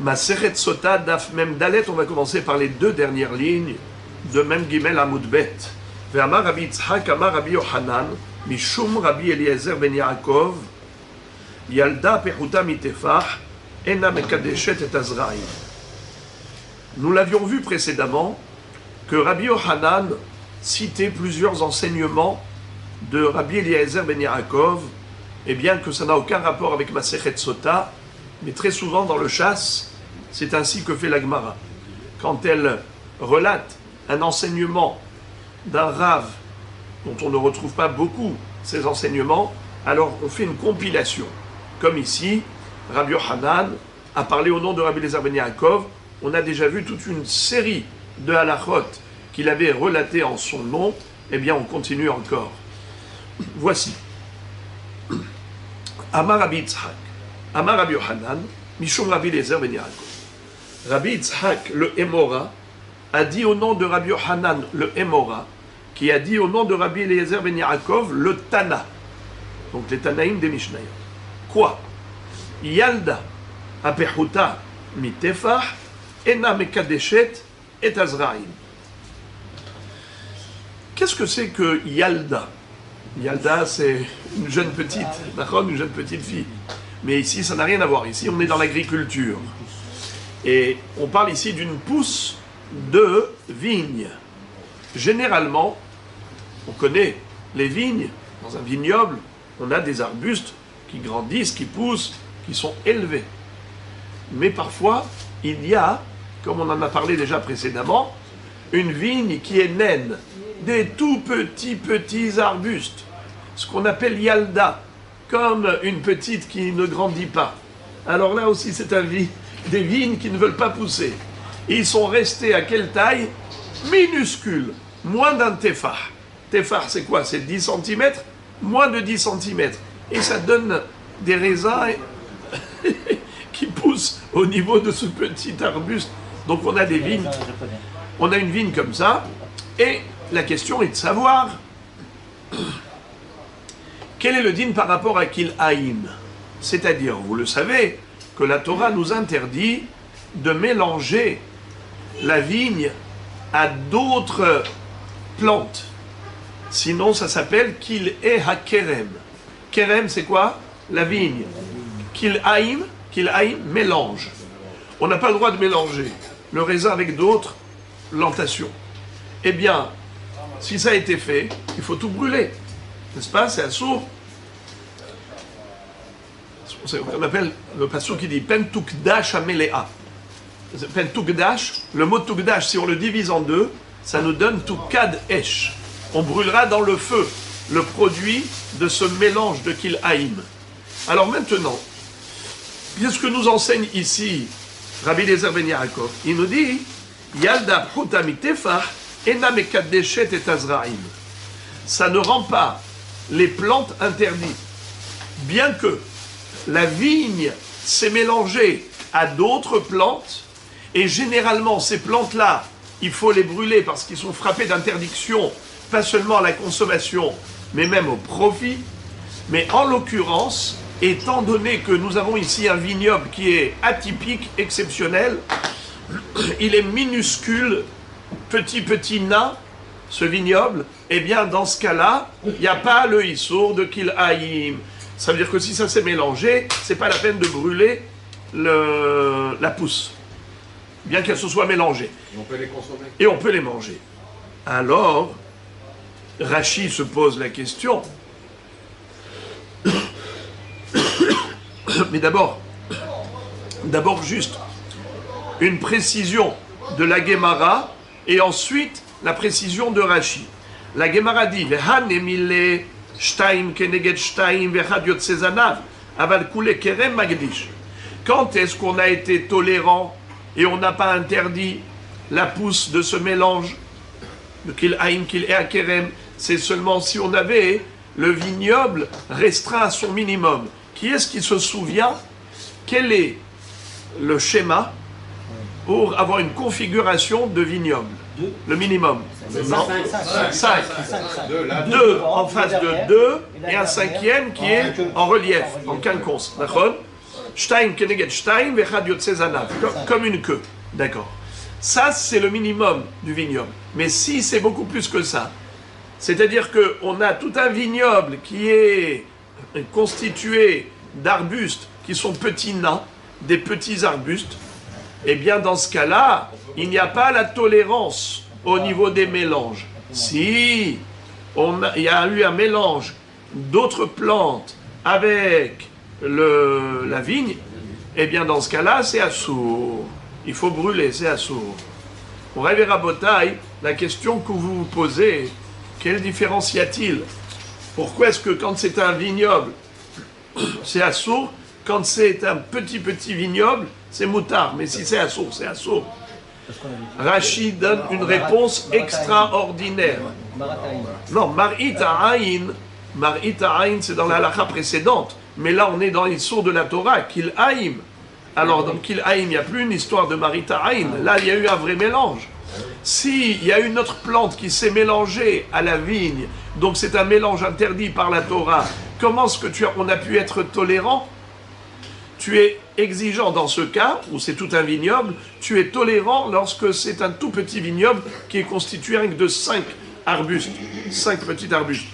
Maseret Sota, Daf Mem Dalet, on va commencer par les deux dernières lignes de Mem Gimel Amud Bet. Ve'amar Rabbi Yitzhak, Amar Rabbi Yochanan, Mishum Rabbi Eliezer ben Yaakov, Yalda Pechuta Mitefach, Ena Mekadeshet et Azraïm. Nous l'avions vu précédemment que Rabbi Yochanan citait plusieurs enseignements de Rabbi Eliezer ben Yaakov, et bien que ça n'a aucun rapport avec Masechet Sota, mais très souvent dans le chasse, c'est ainsi que fait la Gemara. Quand elle relate un enseignement d'un Rav dont on ne retrouve pas beaucoup ces enseignements, alors on fait une compilation. Comme ici, Rabbi Yochanan a parlé au nom de Rabbi Eliezer ben Yaakov. On a déjà vu toute une série de halachot qu'il avait relatées en son nom. Eh bien, on continue encore. Voici. Amar Rabbi Yitzhak, Amar Rabbi Yochanan, Mishum Rabbi Eliezer ben Yaakov. Rabbi Yitzhak, le Hémora, a dit au nom de Rabbi Yochanan, le Hémora, qui a dit au nom de Rabbi Eliezer ben Yaakov, le Tana. Donc les Tanaïm des Mishnayot. Quoi? Yalda apechuta mitefach, ena mekadeshet et azraïm. Qu'est-ce que c'est que Yalda? Yalda, c'est une jeune petite, une jeune petite fille. Mais ici, ça n'a rien à voir. Ici, on est dans l'agriculture. Et on parle ici d'une pousse de vigne. Généralement, on connaît les vignes. Dans un vignoble, on a des arbustes qui grandissent, qui poussent, qui sont élevés. Mais parfois, il y a, comme on en a parlé déjà précédemment, une vigne qui est naine, des tout petits arbustes, ce qu'on appelle yalda, comme une petite qui ne grandit pas. Alors là aussi, c'est des vignes qui ne veulent pas pousser. Ils sont restés à quelle taille? Minuscule, moins d'un tefah. Tefah, c'est quoi? C'est 10 cm, moins de 10 cm. Et ça donne des raisins qui poussent au niveau de ce petit arbuste. Donc on a des vignes, on a une vigne comme ça, et la question est de savoir quel est le din par rapport à Kil'aïm. C'est-à-dire, vous le savez, que la Torah nous interdit de mélanger la vigne à d'autres plantes. Sinon, ça s'appelle Kil'e ha-kerem. Kerem, c'est quoi? La vigne. Kil'aïm, mélange. On n'a pas le droit de mélanger le raisin avec d'autres plantations. Eh bien, si ça a été fait, il faut tout brûler. N'est-ce pas? C'est un sourd. On appelle le passage qui dit Pentukdash amelea. Pentukdash, le mot tukdash, si on le divise en deux, ça nous donne tukad esh. On brûlera dans le feu le produit de ce mélange de Kil'aïm. Alors maintenant, qu'est-ce que nous enseigne ici Rabbi Eliezer ben Yaakov? Il nous dit Yalda pchuta mitefach ena mekadeshet et azraïm. Ça ne rend pas les plantes interdites. Bien que la vigne s'est mélangée à d'autres plantes, et généralement ces plantes-là, il faut les brûler parce qu'ils sont frappés d'interdiction, pas seulement à la consommation, mais même au profit. Mais en l'occurrence, étant donné que nous avons ici un vignoble qui est atypique, exceptionnel, il est minuscule, petit nain, ce vignoble, eh bien dans ce cas-là, il n'y a pas le issour de Kil'aïm. Ça veut dire que si ça s'est mélangé, c'est pas la peine de brûler la pousse, bien qu'elle se soit mélangée. Et on peut les consommer. Et on peut les manger. Alors, Rashi se pose la question. Mais d'abord juste une précision de la Gemara et ensuite la précision de Rashi. La Gemara dit Vehanemile shtaim keneged shtaim vechad yotze zanav aval kule kerem magdish. Quand est-ce qu'on a été tolérant et on n'a pas interdit la pousse de ce mélange de Kil'aïm, Kil'e kerem? C'est seulement si on avait le vignoble restreint à son minimum. Qui est-ce qui se souvient quel est le schéma pour avoir une configuration de vignoble? Le minimum. 5. 2 en face de 2 et un cinquième qui est en relief, en quinconce. D'accord? Shtaim keneged shtaim vechad yotze zanav, comme une queue. D'accord. Ça, c'est le minimum du vignoble. Mais si c'est beaucoup plus que ça, c'est-à-dire qu'on a tout un vignoble qui est constitué d'arbustes qui sont petits nains, des petits arbustes, eh bien dans ce cas-là, il n'y a pas la tolérance au niveau des mélanges. Si il y a eu un mélange d'autres plantes avec la vigne, eh bien dans ce cas-là, c'est assourd. Il faut brûler, c'est assourd. Au Rav Rabotai, la question que vous vous posez, quelle différence y a-t-il? Pourquoi est-ce que quand c'est un vignoble, c'est assourd, quand c'est un petit vignoble, c'est moutard, mais si c'est assourd, c'est assourd. Rashi donne une réponse extraordinaire. Non, Marit Ha'ain, c'est dans la halakha précédente, mais là on est dans l'histoire de la Torah, Kil Haïm. Alors dans Kil Haïm, il n'y a plus une histoire de Marit Ha'ain, là il y a eu un vrai mélange. S'il y a une autre plante qui s'est mélangée à la vigne, donc c'est un mélange interdit par la Torah, comment est-ce que on a pu être tolérant? Tu es exigeant dans ce cas, où c'est tout un vignoble, tu es tolérant lorsque c'est un tout petit vignoble qui est constitué avec de 5 arbustes, 5 petits arbustes.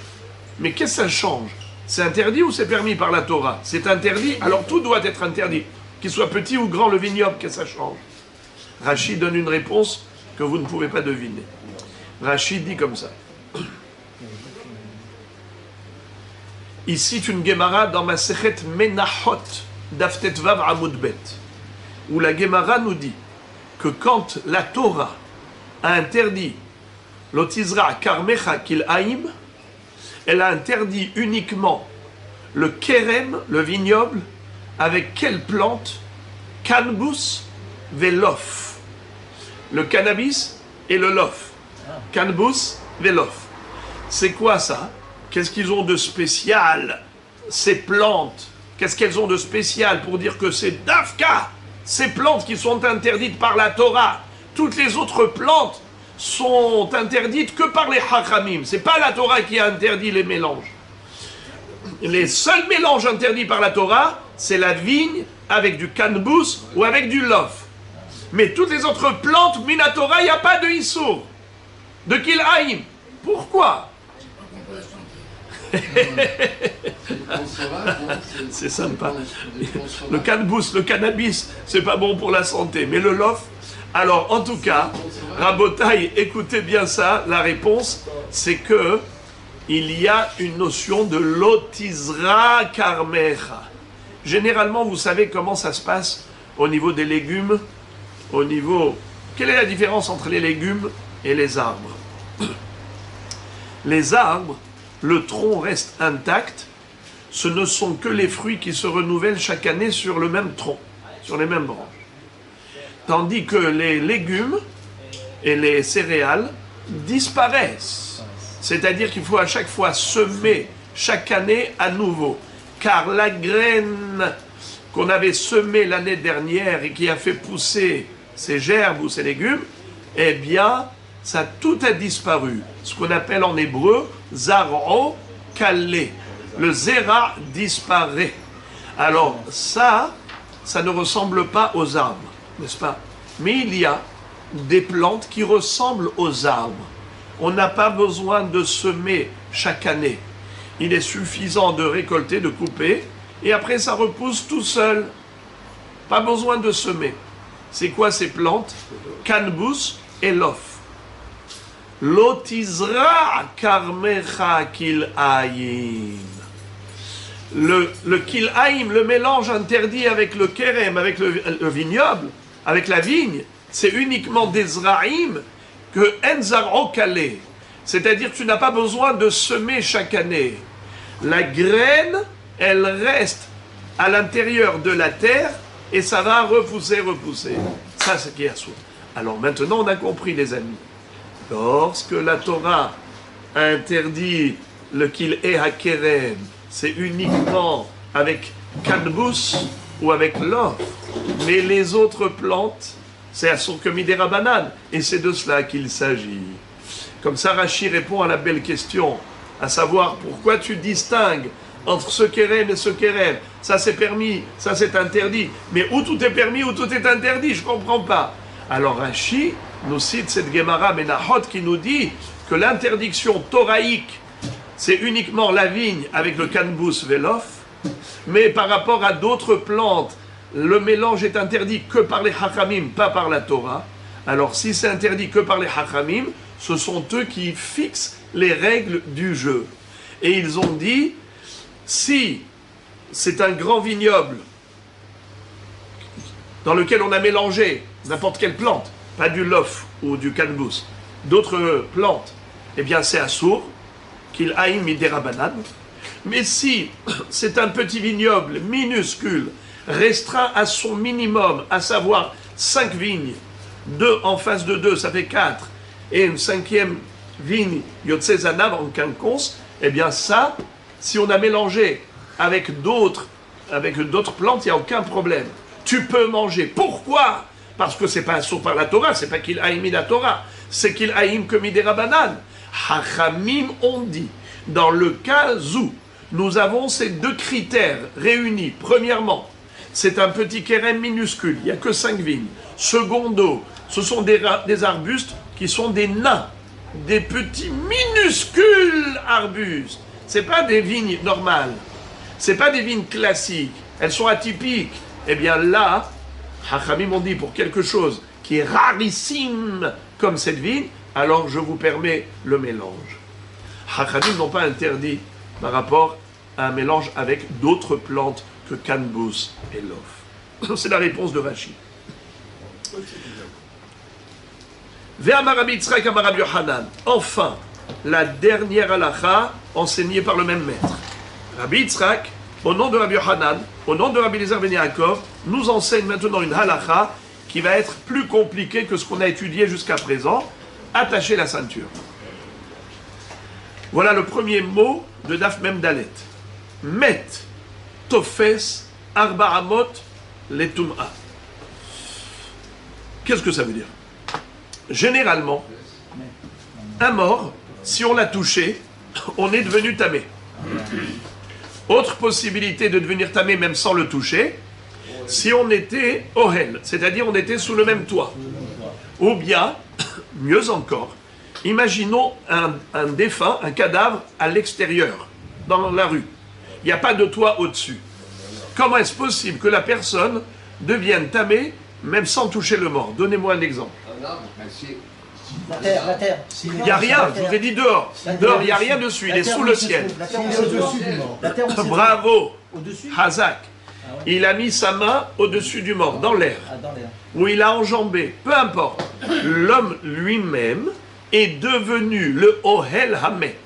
Mais qu'est-ce que ça change? C'est interdit ou c'est permis par la Torah? C'est interdit, alors tout doit être interdit. Qu'il soit petit ou grand le vignoble, qu'est-ce que ça change? Rachid donne une réponse que vous ne pouvez pas deviner. Rachid dit comme ça. Il cite une Gemara dans Masechet Menachot, Daftet Vav Amud Bet, où la Gemara nous dit que quand la Torah a interdit l'otizra karmecha kil haïm, elle a interdit uniquement le kerem, le vignoble, avec quelle plante? Canbus velof. Le cannabis et le lof. Canbus velof. C'est quoi ça? Qu'est-ce qu'ils ont de spécial, ces plantes? Qu'est-ce qu'elles ont de spécial pour dire que c'est dafka, ces plantes qui sont interdites par la Torah? Toutes les autres plantes sont interdites que par les hachamim. C'est pas la Torah qui a interdit les mélanges. Les seuls mélanges interdits par la Torah, c'est la vigne avec du canbus ou avec du lof. Mais toutes les autres plantes, mina Torah, il n'y a pas de issour, de kilhaïm. Pourquoi? C'est sympa. Le canbus, le cannabis, c'est pas bon pour la santé, mais le lof. Alors, en tout cas, Rabotai, écoutez bien ça, la réponse, c'est que il y a une notion de lotizra karmecha. Généralement, vous savez comment ça se passe au niveau des légumes, Quelle est la différence entre les légumes et les arbres? Les arbres, le tronc reste intact, ce ne sont que les fruits qui se renouvellent chaque année sur le même tronc, sur les mêmes branches. Tandis que les légumes et les céréales disparaissent. C'est-à-dire qu'il faut à chaque fois semer chaque année à nouveau. Car la graine qu'on avait semée l'année dernière et qui a fait pousser ces gerbes ou ces légumes, eh bien, ça tout a disparu. Ce qu'on appelle en hébreu zaro kalé. Le zera disparaît. Alors ça ne ressemble pas aux arbres, n'est-ce pas? Mais il y a des plantes qui ressemblent aux arbres. On n'a pas besoin de semer chaque année. Il est suffisant de récolter, de couper, et après ça repousse tout seul. Pas besoin de semer. C'est quoi ces plantes? Canbus et lof. Lotizra karmecha kilhaïm. Le kilhaïm, le mélange interdit avec le kerem, avec le vignoble, avec la vigne, c'est uniquement des zraïm que enzaro kalé. C'est-à-dire que tu n'as pas besoin de semer chaque année. La graine, elle reste à l'intérieur de la terre et ça va repousser. Ça, c'est qui est assourd. Alors maintenant, on a compris, les amis. Lorsque la Torah interdit le kil'e hakerem, c'est uniquement avec canbus ou avec l'of. Mais les autres plantes, c'est assourd que midera banane. Et c'est de cela qu'il s'agit. Comme ça, Rashi répond à la belle question, à savoir pourquoi tu distingues entre ce kérem et ce kérem. Ça c'est permis, ça c'est interdit. Mais où tout est permis, où tout est interdit, je ne comprends pas. Alors Rashi nous cite cette Gemara Menachot qui nous dit que l'interdiction thoraïque, c'est uniquement la vigne avec le canbous velof, mais par rapport à d'autres plantes, le mélange est interdit que par les Hachamim, pas par la Torah. Alors si c'est interdit que par les Hachamim, ce sont eux qui fixent les règles du jeu. Et ils ont dit, si c'est un grand vignoble dans lequel on a mélangé n'importe quelle plante, pas du lof ou du canbous, d'autres plantes, eh bien c'est assour, qu'il aïm midérabanan. Mais si c'est un petit vignoble minuscule, restreint à son minimum, à savoir 5 vignes, 2 en face de 2, ça fait 4, et une 5e vigne, yotzezanav en quinconce, eh bien ça, si on a mélangé avec d'autres plantes, il n'y a aucun problème. Tu peux manger. Pourquoi? Parce que c'est pas assour par la Torah, c'est pas qu'il aïm la Torah, c'est qu'il aïm que midérabanan. Hachamim ont dit, dans le cas où nous avons ces 2 critères réunis, premièrement, c'est un petit kérem minuscule, il n'y a que 5 vignes. Secondo, ce sont des arbustes qui sont des nains, des petits minuscules arbustes. Ce n'est pas des vignes normales, ce n'est pas des vignes classiques, elles sont atypiques. Eh bien là, Hachamim ont dit pour quelque chose qui est rarissime comme cette vigne, alors je vous permets le mélange. Hachamim n'ont pas interdit par rapport à un mélange avec d'autres plantes que canbous et lof. C'est la réponse de Rashi. Ve'amar Rabbi Yitzchak amar Rabbi Yochanan. Enfin, la dernière halakha enseignée par le même maître. Rabbi Yitzchak, au nom de Rabbi Yochanan, au nom de Rabbi Eliezer ben Yaakov, nous enseigne maintenant une halakha qui va être plus compliquée que ce qu'on a étudié jusqu'à présent. Attacher la ceinture. Voilà le premier mot de Daf Mem Dalet. Met tofes arba'amot letum'a. Qu'est-ce que ça veut dire? Généralement, un mort, si on l'a touché, on est devenu tamé. Autre possibilité de devenir tamé même sans le toucher, si on était ohel, c'est-à-dire on était sous le même toit. Ou bien, mieux encore, imaginons un défunt, un cadavre à l'extérieur, dans la rue. Il n'y a pas de toit au-dessus. Comment est-ce possible que la personne devienne tamée même sans toucher le mort? Donnez-moi un exemple. La terre. Il n'y a rien, je vous ai dit dehors. Dehors, il n'y a rien dessus, il est sous le ciel. La terre au-dessus du mort. Bravo, Au-dessus. Hazak. Il a mis sa main au-dessus du mort, dans l'air. Dans l'air. Ou il a enjambé, peu importe. L'homme lui-même est devenu le Ohel Hamet.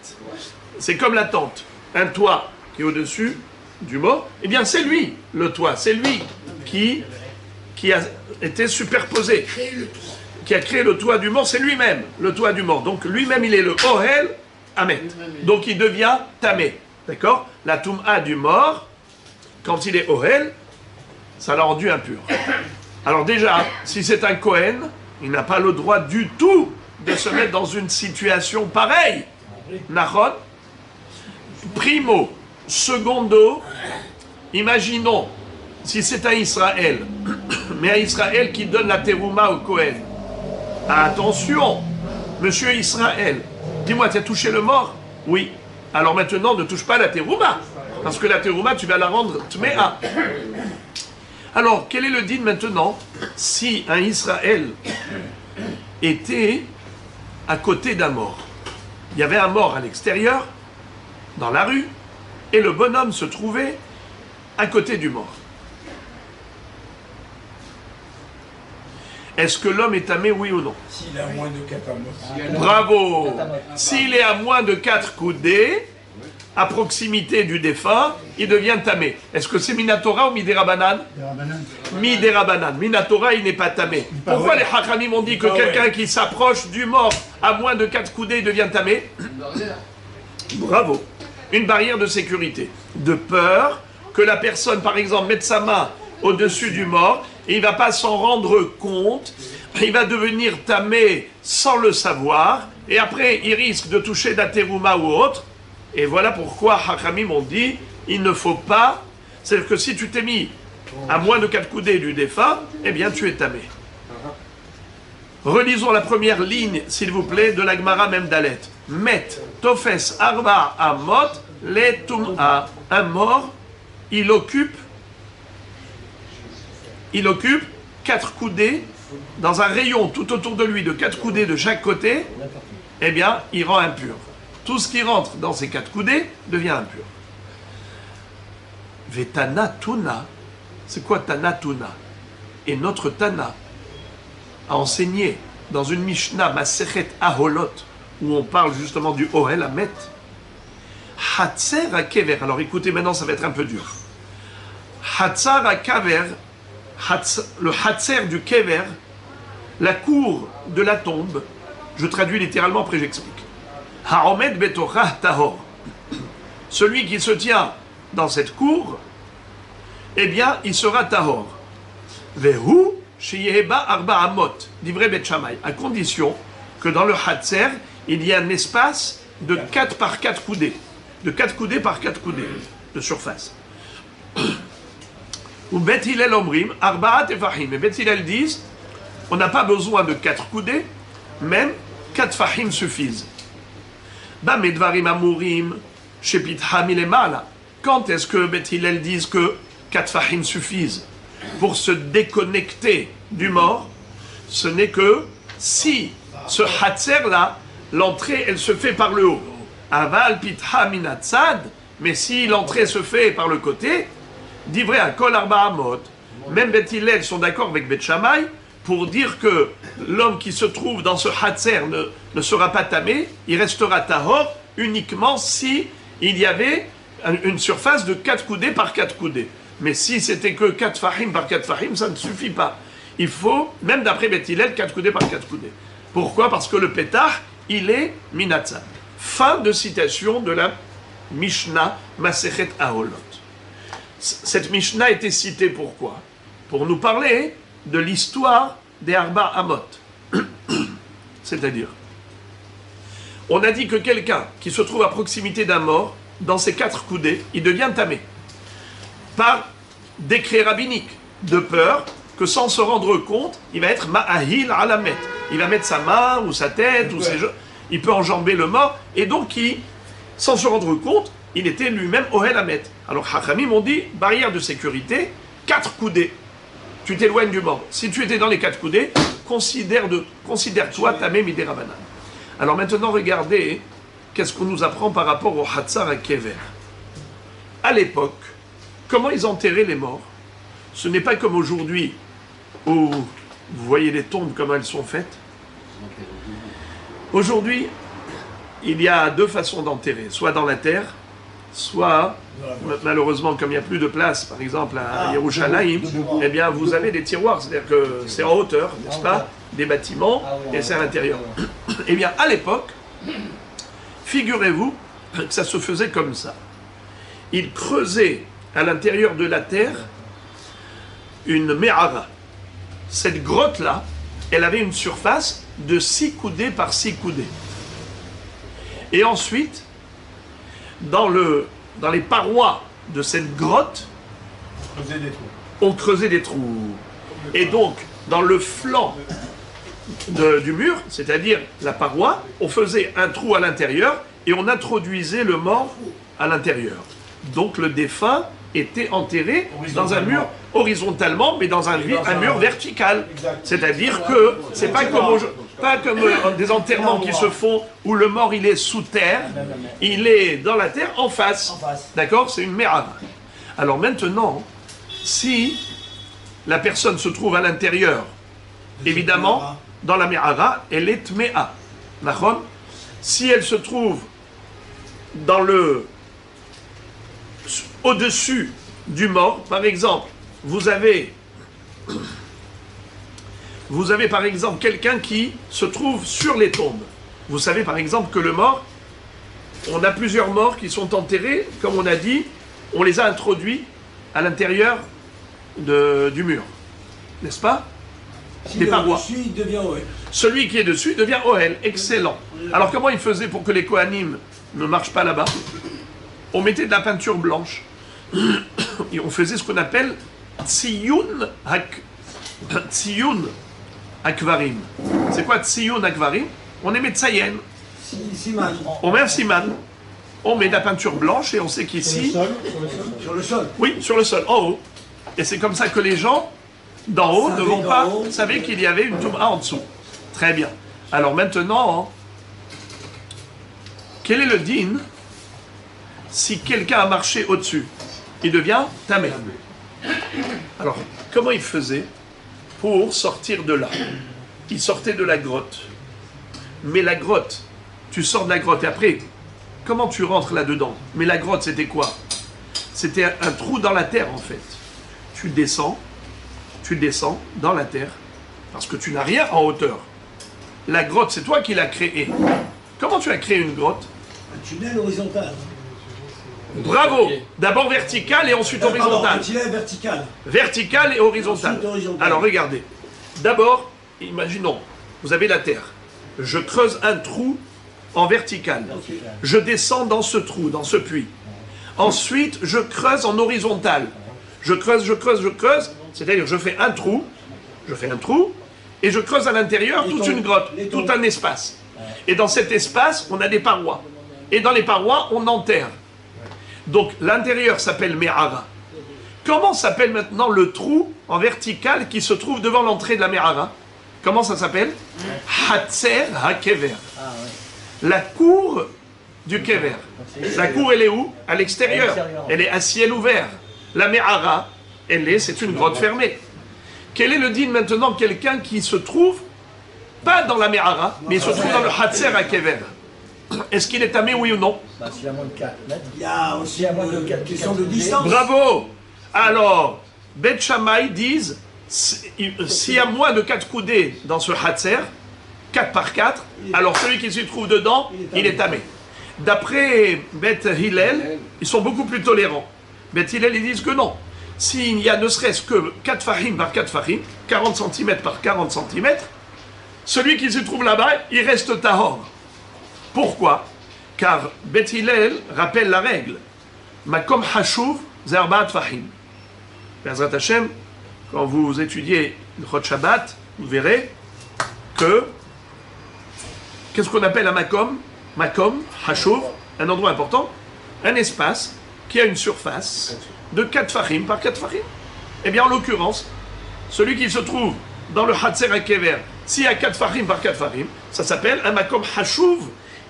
C'est comme la tente. Un toit qui est au-dessus du mort, eh bien c'est lui, le toit. C'est lui qui a été superposé. Qui a créé le toit du mort, c'est lui-même, le toit du mort. Donc lui-même, il est le Ohel Hamet. Donc il devient Tamé. D'accord? La Toum'a du mort, quand il est Ohel, ça l'a rendu impur. Alors déjà, si c'est un Kohen, il n'a pas le droit du tout de se mettre dans une situation pareille. Nachon. Primo. Secondo, imaginons, si c'est un Israël, mais un Israël qui donne la terouma au Kohen. Attention, monsieur Israël, dis-moi, tu as touché le mort? Oui. Alors maintenant, ne touche pas la terouma, parce que la terouma, tu vas la rendre tméa. Alors, quel est le din maintenant si un Israël était à côté d'un mort? Il y avait un mort à l'extérieur, dans la rue, et le bonhomme se trouvait à côté du mort. Est-ce que l'homme est tamé, oui ou non? S'il a moins de 4 amours. Bravo! S'il est à moins de 4 coudées, à proximité du défunt, il devient tamé. Est-ce que c'est Minatora ou Midérabanan? Midérabanan. Minatora, il n'est pas tamé. Pourquoi les Hachamim ont dit que quelqu'un qui s'approche du mort à moins de 4 coudées devient tamé? Bravo. Une barrière de sécurité. De peur que la personne, par exemple, mette sa main au-dessus du mort, et il ne va pas s'en rendre compte, il va devenir tamé sans le savoir, et après il risque de toucher la terouma ou autre, et voilà pourquoi Hachamim ont dit, il ne faut pas... C'est-à-dire que si tu t'es mis à moins de 4 coudées du défunt, eh bien tu es tamé. Relisons la première ligne, s'il vous plaît, de la Gemara même d'Alet. Met, tofes, arba, amot, letum'a. Un mort, il occupe 4 coudées, dans un rayon tout autour de lui de 4 coudées de chaque côté, eh bien, il rend impur. Tout ce qui rentre dans ces 4 coudées devient impur. Vetana tuna, c'est quoi Tana tuna? Et notre Tana a enseigné dans une Mishnah, Masechet Aholot, où on parle justement du Ohel Hamet, Hatzer Kever. Alors écoutez, maintenant ça va être un peu dur. Hatzer Kever, le Hatzer du Kever, la cour de la tombe, je traduis littéralement, après j'explique. Haomed Betorah Tahor. Celui qui se tient dans cette cour, eh bien, il sera Tahor. Vehu Sheyeheba Arba Amot, d'Ivrei Bet Shammai, à condition que dans le Hatzer, il y ait un espace de 4 par 4 coudées. De 4 coudées par 4 coudées de surface. Ou Bet Hillel Omrim, Arbaat Efahim. Et Bet Hillel disent, on n'a pas besoin de 4 coudées, même 4 fahim suffisent. Bamedvarim Amurim, Shepit Hamilemala. Quand est-ce que Bet Hillel disent que 4 fahim suffisent pour se déconnecter du mort? Ce n'est que si ce hatzer-là, l'entrée, elle se fait par le haut. Aval pitha minatzad, mais si l'entrée se fait par le côté, d'ivrei à kol arba amot, même Bet Hillel sont d'accord avec Bet Shammai pour dire que l'homme qui se trouve dans ce hatzer ne sera pas tamé, il restera tahor uniquement si il y avait une surface de 4 coudées par 4 coudées. Mais si c'était que 4 fahim par 4 fahim, ça ne suffit pas. Il faut, même d'après Bet Hillel, 4 coudées par 4 coudées. Pourquoi? Parce que le pétah, il est minatzad. Fin de citation de la Mishnah Masechet Aholot. Cette Mishnah a été citée pourquoi? Pour nous parler de l'histoire des Arba Amot. C'est-à-dire, on a dit que quelqu'un qui se trouve à proximité d'un mort, dans ses 4 coudées, il devient tamé. Par décret rabbinique, de peur que sans se rendre compte, il va être ma'ahil alamet. Il va mettre sa main ou sa tête, ou il peut enjamber le mort, et donc sans se rendre compte, il était lui-même ohel hamet. Alors Hachamim ont dit, barrière de sécurité, 4 coudées. Tu t'éloignes du mort. Si tu étais dans les 4 coudées, considère-toi tamé midei Rabanan. Alors maintenant, regardez, qu'est-ce qu'on nous apprend par rapport au Hatzar à Kever. À l'époque, comment ils enterraient les morts? Ce n'est pas comme aujourd'hui, où vous voyez les tombes, comment elles sont faites. Aujourd'hui, il y a 2 façons d'enterrer, soit dans la terre, soit, malheureusement, comme il n'y a plus de place, par exemple à Yerushalayim, eh bien vous avez des tiroirs, c'est-à-dire que c'est en hauteur, n'est-ce pas, des bâtiments, et c'est à l'intérieur. Eh bien, à l'époque, figurez-vous que ça se faisait comme ça. Ils creusaient à l'intérieur de la terre une me'ara. Cette grotte-là, elle avait une surface de 6 coudées par 6 coudées. Et ensuite, dans les parois de cette grotte, on creusait des trous. Et donc, dans le flanc du mur, c'est-à-dire la paroi, on faisait un trou à l'intérieur et on introduisait le mort à l'intérieur. Donc le défunt était enterré dans un mur horizontalement, mais dans un mur vertical. C'est-à-dire que c'est pas comme des enterrements qui se font où le mort il est sous terre, il est dans la terre en face. D'accord? C'est une me'ara. Alors maintenant, si la personne se trouve à l'intérieur, évidemment, dans la me'ara, elle est tme'a. D'accord? Si elle se trouve au-dessus du mort, par exemple, vous avez par exemple quelqu'un qui se trouve sur les tombes. Vous savez par exemple que le mort, on a plusieurs morts qui sont enterrés, comme on a dit, on les a introduits à l'intérieur du mur. N'est-ce pas? Des parois. Il devient Ohel. Celui qui est dessus devient Ohel. Excellent. Alors comment il faisait pour que les Kohanim ne marchent pas là-bas? On mettait de la peinture blanche. Et on faisait ce qu'on appelle Tziyun Akvarim. C'est quoi Tziyun Akvarim? On met Tsayen. Siman. On met un siman. On met de la peinture blanche et on sait qu'ici. Sur le sol. Oui, sur le sol, en haut. Et c'est comme ça que les gens d'en haut ne vont pas savoir qu'il y avait une touma en dessous. Très bien. Alors maintenant, quel est le din si quelqu'un a marché au-dessus? Il devient tamé. Alors, comment il faisait pour sortir de là? Il sortait de la grotte. Mais la grotte, tu sors de la grotte et après, comment tu rentres là-dedans? Mais la grotte, c'était quoi? C'était un trou dans la terre en fait. Tu descends dans la terre parce que tu n'as rien en hauteur. La grotte, c'est toi qui l'as créée. Comment tu as créé une grotte? Un tunnel horizontal. Bravo! D'abord vertical et ensuite horizontal. Un tunnel vertical. Vertical et horizontal. Ensuite horizontal. Alors regardez. D'abord, imaginons, vous avez la terre. Je creuse un trou en vertical. Je descends dans ce trou, dans ce puits. Ensuite, je creuse en horizontal. Je creuse. C'est-à-dire, je fais un trou et je creuse à l'intérieur toute une grotte, tout un espace. Et dans cet espace, on a des parois. Et dans les parois, on enterre. Donc, l'intérieur s'appelle Me'ara. Comment s'appelle maintenant le trou en vertical qui se trouve devant l'entrée de la Me'ara? Comment ça s'appelle? Hatzer HaKever. La cour du Kever. La cour, elle est où? À l'extérieur. Elle est à ciel ouvert. La Me'ara, c'est une grotte fermée. Quel est le din maintenant? Quelqu'un qui se trouve, pas dans la Me'ara, mais il se trouve dans le Hatzer HaKever. Est-ce qu'il est tamé, oui ou non? S'il y a moins de 4 mètres. Il y a aussi une question de distance. Bravo! Alors, Bet Shammai disent, s'il y a moins de 4 coudées dans ce Hatzer, 4 par 4, alors celui qui se trouve dedans, il est tamé. D'après Bet Hillel, ils sont beaucoup plus tolérants. Bet Hillel, ils disent que non. S'il y a ne serait-ce que 4 fahim par 4 fahim, 40 cm par 40 cm, celui qui se trouve là-bas, il reste tahor. Pourquoi? Car Bet Hillel rappelle la règle. Makom hashuv zerbat fahim. Bezrat Hashem, quand vous étudiez le Chod Shabbat, vous verrez que qu'est-ce qu'on appelle un makom? Makom, hashuv, un endroit important, un espace qui a une surface de 4 fahim par 4 fahim. Eh bien, en l'occurrence, celui qui se trouve dans le Hatzer HaKever, s'il y a 4 fahim par 4 fahim, ça s'appelle un makom hashuv,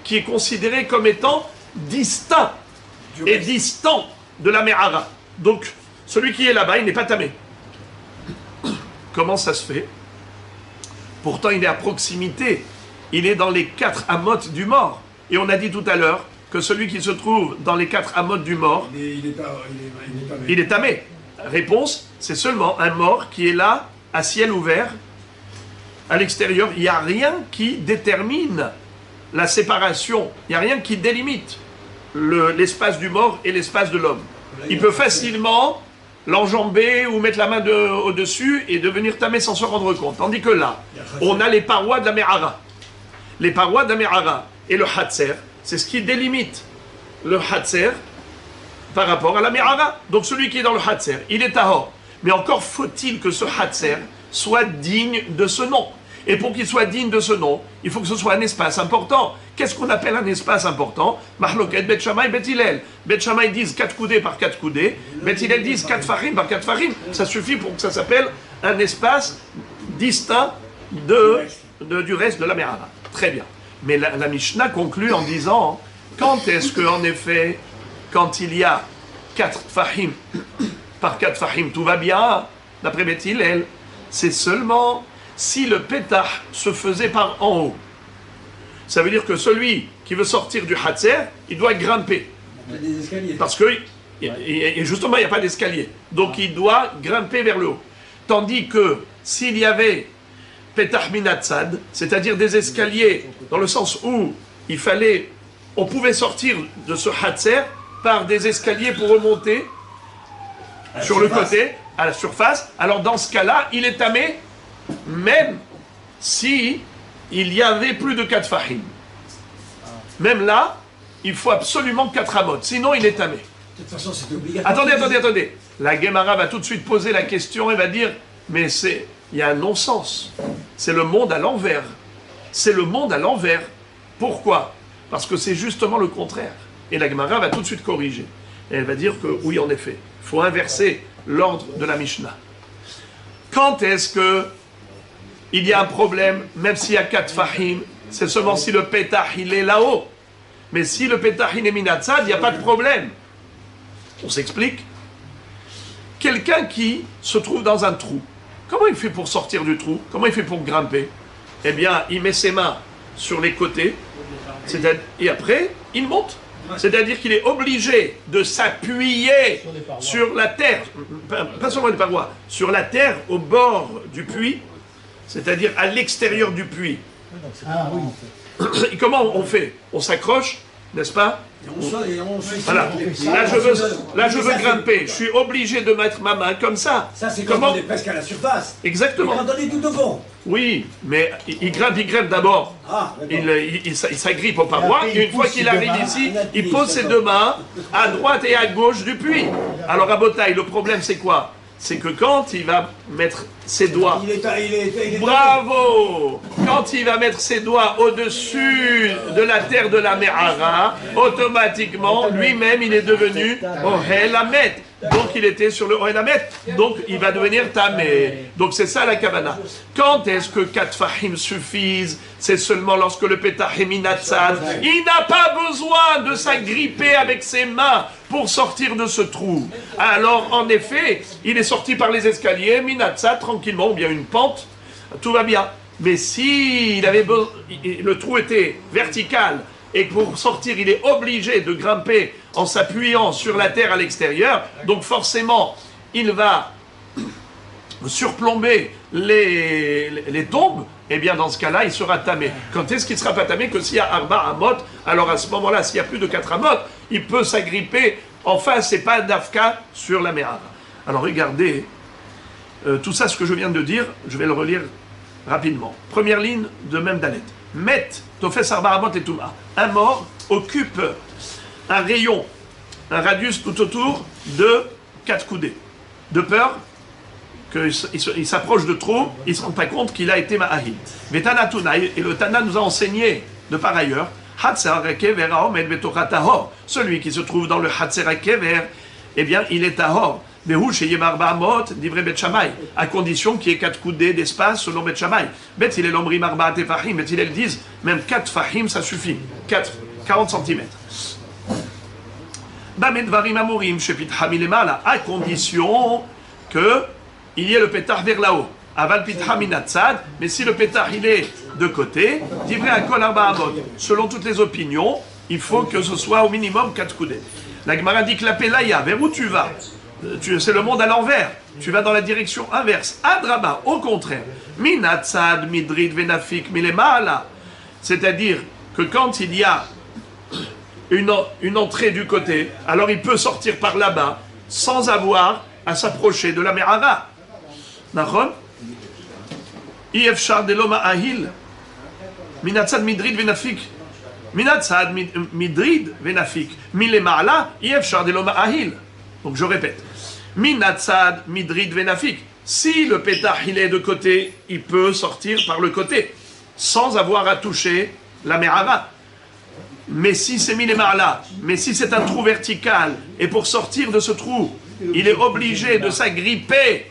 qui est considéré comme étant distinct et distant de la Me'ara. Donc, celui qui est là-bas, il n'est pas tamé. Comment ça se fait? Pourtant, il est à proximité. Il est dans les 4 amotes du mort. Et on a dit tout à l'heure que celui qui se trouve dans les 4 amotes du mort, il est tamé. Réponse, c'est seulement un mort qui est là, à ciel ouvert, à l'extérieur. Il n'y a rien qui détermine la séparation, il n'y a rien qui délimite l'espace du mort et l'espace de l'homme. Il peut facilement l'enjamber ou mettre la main au-dessus et devenir tamé sans se rendre compte. Tandis que là, on a les parois de la Me'ara. Les parois de la Me'ara et le Hatzer, c'est ce qui délimite le Hatzer par rapport à la Me'ara. Donc celui qui est dans le Hatzer, il est tahor. Mais encore faut-il que ce Hatzer soit digne de ce nom. Et pour qu'il soit digne de ce nom, il faut que ce soit un espace important. Qu'est-ce qu'on appelle un espace important? Mahloket, Bet Shammai, Bet Hillel. Bet Shammai disent 4 coudées par 4 coudées. Bet Hillel disent 4 fahim par 4 fahim. Ça suffit pour que ça s'appelle un espace distinct du reste de la Me'ara. Très bien. Mais la Mishnah conclut en disant, quand est-ce qu'en effet, quand il y a 4 fahim par 4 fahim, tout va bien, d'après Bet Hillel, c'est seulement si le pétah se faisait par en haut. Ça veut dire que celui qui veut sortir du Hatzer, il doit grimper. Il y a des escaliers. Parce que, et justement, il n'y a pas d'escalier. Donc il doit grimper vers le haut. Tandis que s'il y avait pétah minatzad, c'est-à-dire des escaliers, dans le sens où on pouvait sortir de ce Hatzer par des escaliers pour remonter sur le côté, à la surface, alors dans ce cas-là, il est tamé, même si il y avait plus de 4 fahim. Même là, il faut absolument 4 amotes, sinon il est tamé. toute façon, c'est obligatoire. Attendez. La Gemara va tout de suite poser la question et va dire, mais il y a un non-sens. C'est le monde à l'envers. C'est le monde à l'envers. Pourquoi? Parce que c'est justement le contraire. Et la Gemara va tout de suite corriger. Et elle va dire que oui, en effet, il faut inverser l'ordre de la Mishnah. Quand est-ce que il y a un problème, même s'il y a 4 fahim, c'est seulement si le pétah il est là-haut. Mais si le pétah il est minatzad, il n'y a pas de problème. On s'explique. Quelqu'un qui se trouve dans un trou, comment il fait pour sortir du trou? Comment il fait pour grimper? Eh bien, il met ses mains sur les côtés, et après, il monte. C'est-à-dire qu'il est obligé de s'appuyer sur la terre, pas seulement les parois, sur la terre au bord du puits, c'est-à-dire à l'extérieur du puits. Ah oui. Et comment on fait? On s'accroche, n'est-ce pas? Voilà. Là, je veux grimper. Je suis obligé de mettre ma main comme ça. Ça, c'est quand on est presque à la surface. Exactement. Et quand on est tout au fond. Oui, mais il grimpe d'abord. Ah, il s'agrippe aux parois. Et une fois qu'il arrive ici, il pose ses 2 mains à droite et à gauche du puits. Alors à Botaï, le problème c'est quoi? C'est que quand il va mettre ses doigts... Bravo! Quand il va mettre ses doigts au-dessus de la terre de la Me'ara, automatiquement, lui-même, il est devenu Ohel Hamet. Donc, il était sur le Ohel Hamet. Donc, il va devenir Tamé. Donc, c'est ça la Kavana. Quand est-ce que 4 fahim suffisent? C'est seulement lorsque le pétah est minatzad. Il n'a pas besoin de s'agripper avec ses mains pour sortir de ce trou. Alors, en effet, il est sorti par les escaliers, minatzad, tranquillement, ou bien une pente, tout va bien. Mais si le trou était vertical et que pour sortir, il est obligé de grimper en s'appuyant sur la terre à l'extérieur, donc forcément, il va surplomber les tombes, eh bien dans ce cas-là, il sera tamé. Quand est-ce qu'il ne sera pas tamé? Que s'il y a Arba Amot, alors à ce moment-là, s'il y a plus de 4 Amot, il peut s'agripper, enfin, c'est pas d'Afka sur la Me'ara. Alors regardez, tout ça, ce que je viens de dire, je vais le relire rapidement. Première ligne de même Dalet. Met, Tofes Arba Amot et Touma. Un mort occupe un rayon, un radius tout autour de 4 coudées. De peur qu'il s'approche de trop, il ne se rend pas compte qu'il a été ma'ahid. Vetana Tunaï, et le Tana nous a enseigné de par ailleurs, celui qui se trouve dans le Hatzera Kever, eh bien il est tahor. À condition qu'il y ait 4 coudées d'espace selon Bet Shammai. Bet il est l'omri marba tefahim, bet ils disent même 4 fahim ça suffit. 40 cm. À condition que il y ait le pétard vers là-haut. Aval pitha minatzad, mais si le pétard il est de côté, divrei akol arba amot. Selon toutes les opinions, il faut que ce soit au minimum 4 coudées. La Gemara dit que la Pelaya, vers où tu vas? C'est le monde à l'envers. Tu vas dans la direction inverse. Adraba, au contraire. Minatzad, midrid, venafik, milemala. C'est-à-dire que quand il y a une entrée du côté, alors il peut sortir par là-bas sans avoir à s'approcher de la Me'ara. Nachon? Iefshar de l'oma ahil. Minatzad, midrid, venafik. Minatzad, midrid, venafik. Milemala, iefshar de l'oma ahil. Donc je répète. Minatzad, midrid, venafik. Si le pétah il est de côté, il peut sortir par le côté, sans avoir à toucher la Me'ara. Mais si c'est milemala, mais si c'est un trou vertical, et pour sortir de ce trou, il est obligé de s'agripper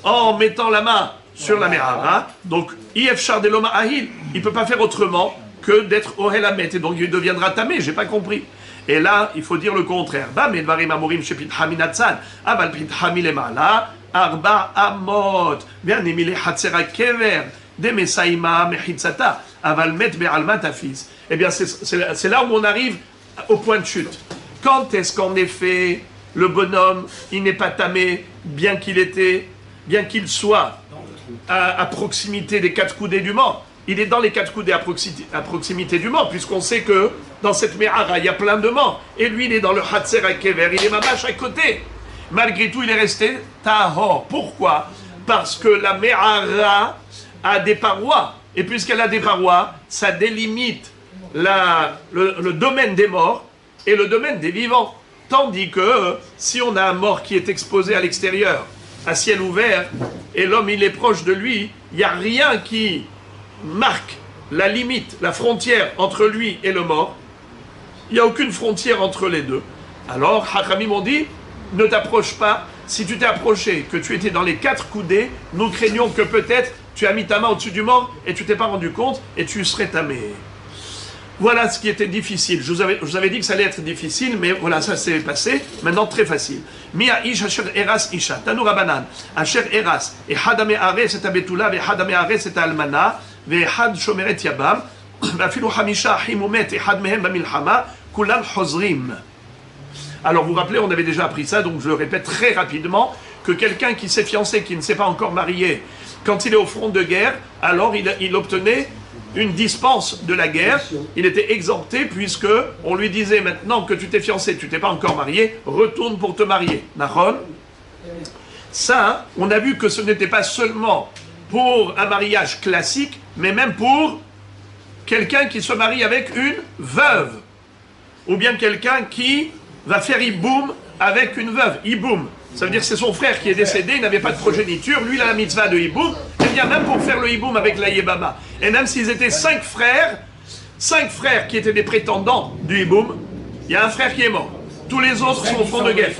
en mettant la main sur la Me'ara, donc Iefshar de l'oma ahil, il ne peut pas faire autrement que d'être Ohel Hamet, et donc il deviendra tamé, j'ai pas compris. Et là, il faut dire le contraire. Ba medvarim amorim shepitha minatzad, aval pitha milemala, arba amot, ve'animile hatzera kever, de mesaima mechitzata, aval met be'alma tafis. Eh bien, c'est là où on arrive au point de chute. Quand est-ce qu'en effet, le bonhomme, il n'est pas tamé, bien qu'il soit à proximité des 4 coudées du mort? Il est dans les 4 coudées à proximité du mort, puisqu'on sait que dans cette Me'ara, il y a plein de morts. Et lui, il est dans le Hatzera Kever, il est mamash à côté. Malgré tout, il est resté tahor. Pourquoi? Parce que la Me'ara a des parois. Et puisqu'elle a des parois, ça délimite le domaine des morts et le domaine des vivants. Tandis que si on a un mort qui est exposé à l'extérieur, à ciel ouvert, et l'homme il est proche de lui, il n'y a rien qui marque la limite, la frontière entre lui et le mort. Il n'y a aucune frontière entre les deux. Alors, Hachamim m'ont dit, ne t'approche pas. Si tu t'es approché, que tu étais dans les 4 coudées, nous craignons que peut-être tu as mis ta main au-dessus du mort et tu t'es pas rendu compte et tu serais tamé. Voilà ce qui était difficile. Je vous avais dit que ça allait être difficile, mais voilà, ça s'est passé. Maintenant, très facile. Mia ish asher eras isha. Tanu rabanan. Asher eras. Et hadame ares et abetula, ve hadame ares et almana, ve had shomeret yabam, vafilu hamisha achim umet, et had mehem bamilchama, kulam hozrim. Alors, vous vous rappelez, on avait déjà appris ça, donc je le répète très rapidement, que quelqu'un qui s'est fiancé, qui ne s'est pas encore marié, quand il est au front de guerre, alors il obtenait une dispense de la guerre, il était exempté puisque on lui disait maintenant que tu t'es fiancé, tu t'es pas encore marié, retourne pour te marier. Nahon. Ça, on a vu que ce n'était pas seulement pour un mariage classique, mais même pour quelqu'un qui se marie avec une veuve, ou bien quelqu'un qui va faire iboum avec une veuve. Iboum, ça veut dire que c'est son frère qui est décédé, il n'avait pas de progéniture, lui il a la mitzvah de iboum, et bien même pour faire le hiboum avec la yébama, et même s'ils étaient 5 frères qui étaient des prétendants du hiboum, il y a un frère qui est mort. Tous les autres sont au front de guerre.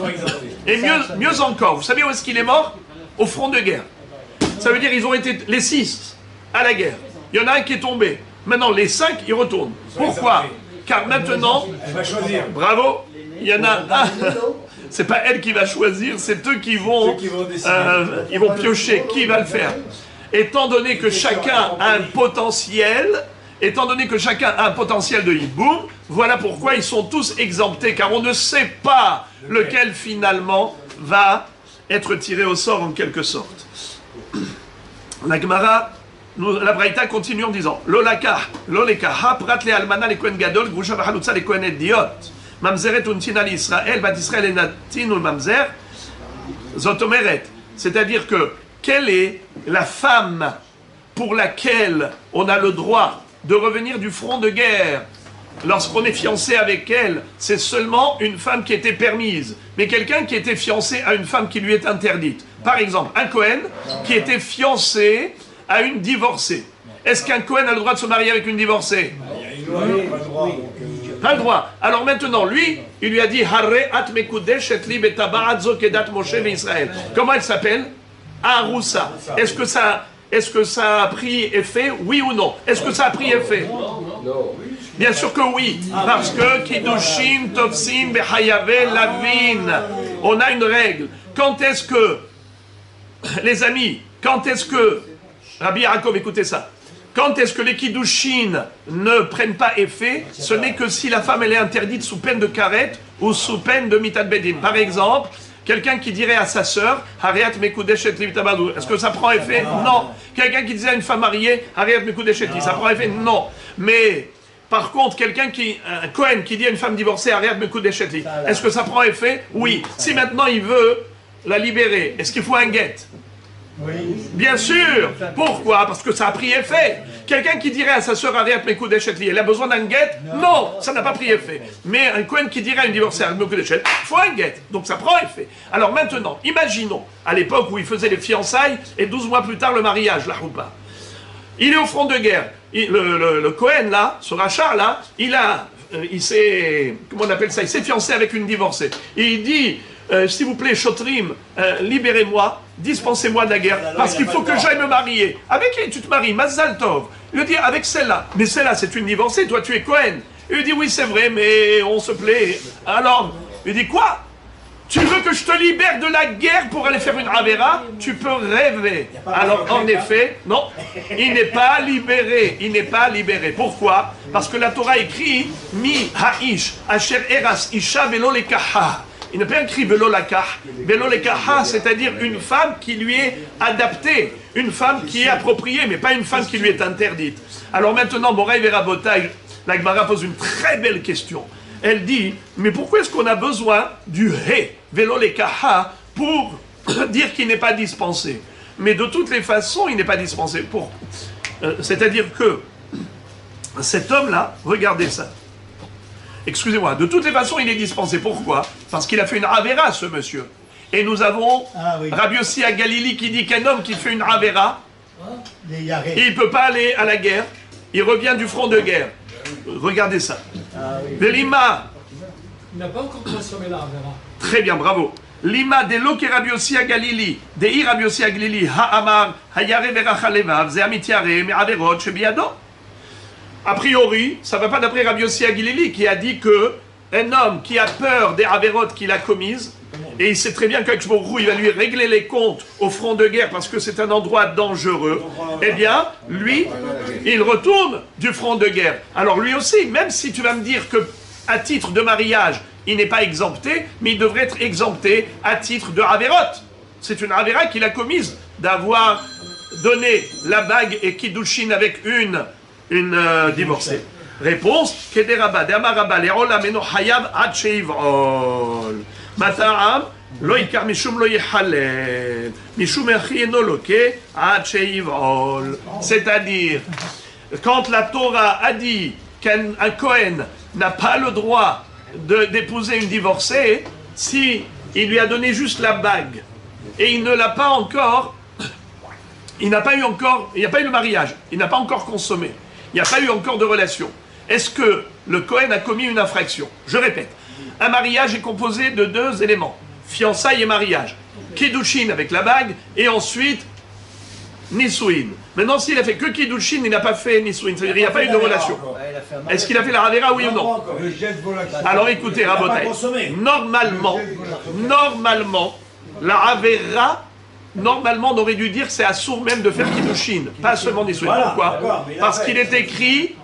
Et mieux encore, vous savez où est-ce qu'il est mort? Au front de guerre. Ça veut dire qu'ils ont été les 6 à la guerre. Il y en a un qui est tombé. Maintenant, les 5, ils retournent. Pourquoi? Car maintenant, Elle va choisir. bravo, il y en a un. C'est pas elle qui va choisir, c'est eux qui vont ils vont piocher qui va le faire. Étant donné que chacun a un potentiel, de hiboum, voilà pourquoi ils sont tous exemptés, car on ne sait pas lequel finalement va être tiré au sort en quelque sorte. La Gemara, la Braïta continue en disant Lolekaha, prat le almana le kohen gadol, grusha v'halutza le kohen ediot. Mamzeret untina l'Israël, bat Israël et natin ou mamzer, zotomeret. C'est-à-dire que, quelle est la femme pour laquelle on a le droit de revenir du front de guerre lorsqu'on est fiancé avec elle? C'est seulement une femme qui était permise, mais quelqu'un qui était fiancé à une femme qui lui est interdite. Par exemple, un Cohen qui était fiancé à une divorcée. Est-ce qu'un Cohen a le droit de se marier avec une divorcée? Il y a une loi, pas le droit. Pas le droit. Alors maintenant, lui, il lui a dit Harre at mekudesh et li betaba'at zo kedat Moshe ve'Israël. Comment elle s'appelle? Aroussa. Est-ce que ça a pris effet? Oui ou non? Est-ce que ça a pris effet? Bien sûr que oui. Parce que Kiddushin Tofsin Behayave Lavin. On a une règle. Quand est-ce que, les amis, Rabbi Yaakov, écoutez ça. Quand est-ce que les kiddushin ne prennent pas effet? Ce n'est que si la femme elle est interdite sous peine de karet ou sous peine de mitad bedin. Par exemple, quelqu'un qui dirait à sa sœur, Hariat mekudeshet li tabadou, est-ce que ça prend effet? Non. Quelqu'un qui disait à une femme mariée, Hariat mekudeshet li, ça prend effet? Non. Mais par contre, un Cohen qui dit à une femme divorcée, Hariat mekudeshet li, est-ce que ça prend effet? Oui. Si maintenant il veut la libérer, est-ce qu'il faut un guet? Oui. Bien sûr. Pourquoi? Parce que ça a pris effet. Quelqu'un qui dirait à sa sœur Ariat Mekudeshet li, elle a besoin d'un guet? Non, ça n'a pas pris effet. Mais un Cohen qui dirait à une divorcée Ariat Mekudeshet, il faut un guet. Donc ça prend effet. Alors maintenant, imaginons, à l'époque où il faisait les fiançailles et 12 mois plus tard le mariage, la roupa. Il est au front de guerre. Le Cohen là, ce rachat là, il s'est fiancé avec une divorcée. Et il dit, s'il vous plaît, Chotrim, libérez-moi, dispensez-moi de la guerre, parce qu'il faut que j'aille me marier. Avec qui tu te maries? Mazal Tov. Il lui dit, avec celle-là. Mais celle-là, c'est une divorcée, toi tu es Cohen. Il lui dit, oui, c'est vrai, mais on se plaît. Alors, il dit, quoi? Tu veux que je te libère de la guerre pour aller faire une Avera? Tu peux rêver. Alors, en effet, non, il n'est pas libéré. Il n'est pas libéré. Pourquoi? Parce que la Torah écrit, Mi ha'ish, asher eras isha velo lekaha. Il n'a pas écrit velo lakah. Velo lekaha, c'est-à-dire une femme qui lui est adaptée. Une femme qui est appropriée, mais pas une femme qui lui est interdite. Alors maintenant, Moraï Verabotaï, la Gemara pose une très belle question. Elle dit, mais pourquoi est-ce qu'on a besoin du he, velo lekaha, pour dire qu'il n'est pas dispensé? Mais de toutes les façons, il n'est pas dispensé. C'est-à-dire que cet homme-là, regardez ça, excusez-moi, de toutes les façons, il est dispensé. Pourquoi? Parce qu'il a fait une Avera, ce monsieur. Et nous avons Rabbi Yossi à Galilée qui dit qu'un homme qui fait une Avera, il ne peut pas aller à la guerre. Il revient du front de guerre. Regardez ça. Velima. Il n'a pas encore consommé la Avera. Très bien, bravo. Lima de lo que Rabbi Yossi à Galilée, de i Rabbi Yossi à Galilée, ha'amar, hayare verachalevav, ze amitiare, me averot, shebiado. A priori, ça ne va pas d'après Rabbi Yossi à Galilée qui a dit que un homme qui a peur des avérotes qu'il a commises, et il sait très bien qu'Akshborou, il va lui régler les comptes au front de guerre parce que c'est un endroit dangereux, eh bien, lui, il retourne du front de guerre. Alors lui aussi, même si tu vas me dire que à titre de mariage, il n'est pas exempté, mais il devrait être exempté à titre de avérote. C'est une avéra qu'il a commise d'avoir donné la bague et kiddushin avec une divorcée. Réponse, Kederaba, Deamaraba, Lerola, Meno Hayab, Hatcheivol. Mata'am, Loïkar Mishum Loïchalel, Mishum Echieno Loke, Hatcheivol. C'est-à-dire, quand la Torah a dit qu'un Kohen n'a pas le droit d'épouser une divorcée, si il lui a donné juste la bague et il ne l'a pas encore, il n'y a pas eu le mariage, il n'a pas encore consommé, il n'y a pas eu encore de relation. Est-ce que le Kohen a commis une infraction? Je répète, un mariage est composé de deux éléments, fiançailles et mariage. Kiddushin avec la bague et ensuite Nisuin. Maintenant, s'il a fait que Kiddushin, il n'a pas fait Nisuin, c'est-à-dire il n'y a pas eu de relation. Est-ce qu'il a fait la Ravera, oui ou non? Alors écoutez, Rabotai, normalement, la Ravera, normalement, on aurait dû dire que c'est assourd même de faire Kiddushin, pas seulement Nisuin. Pourquoi? Parce qu'il est écrit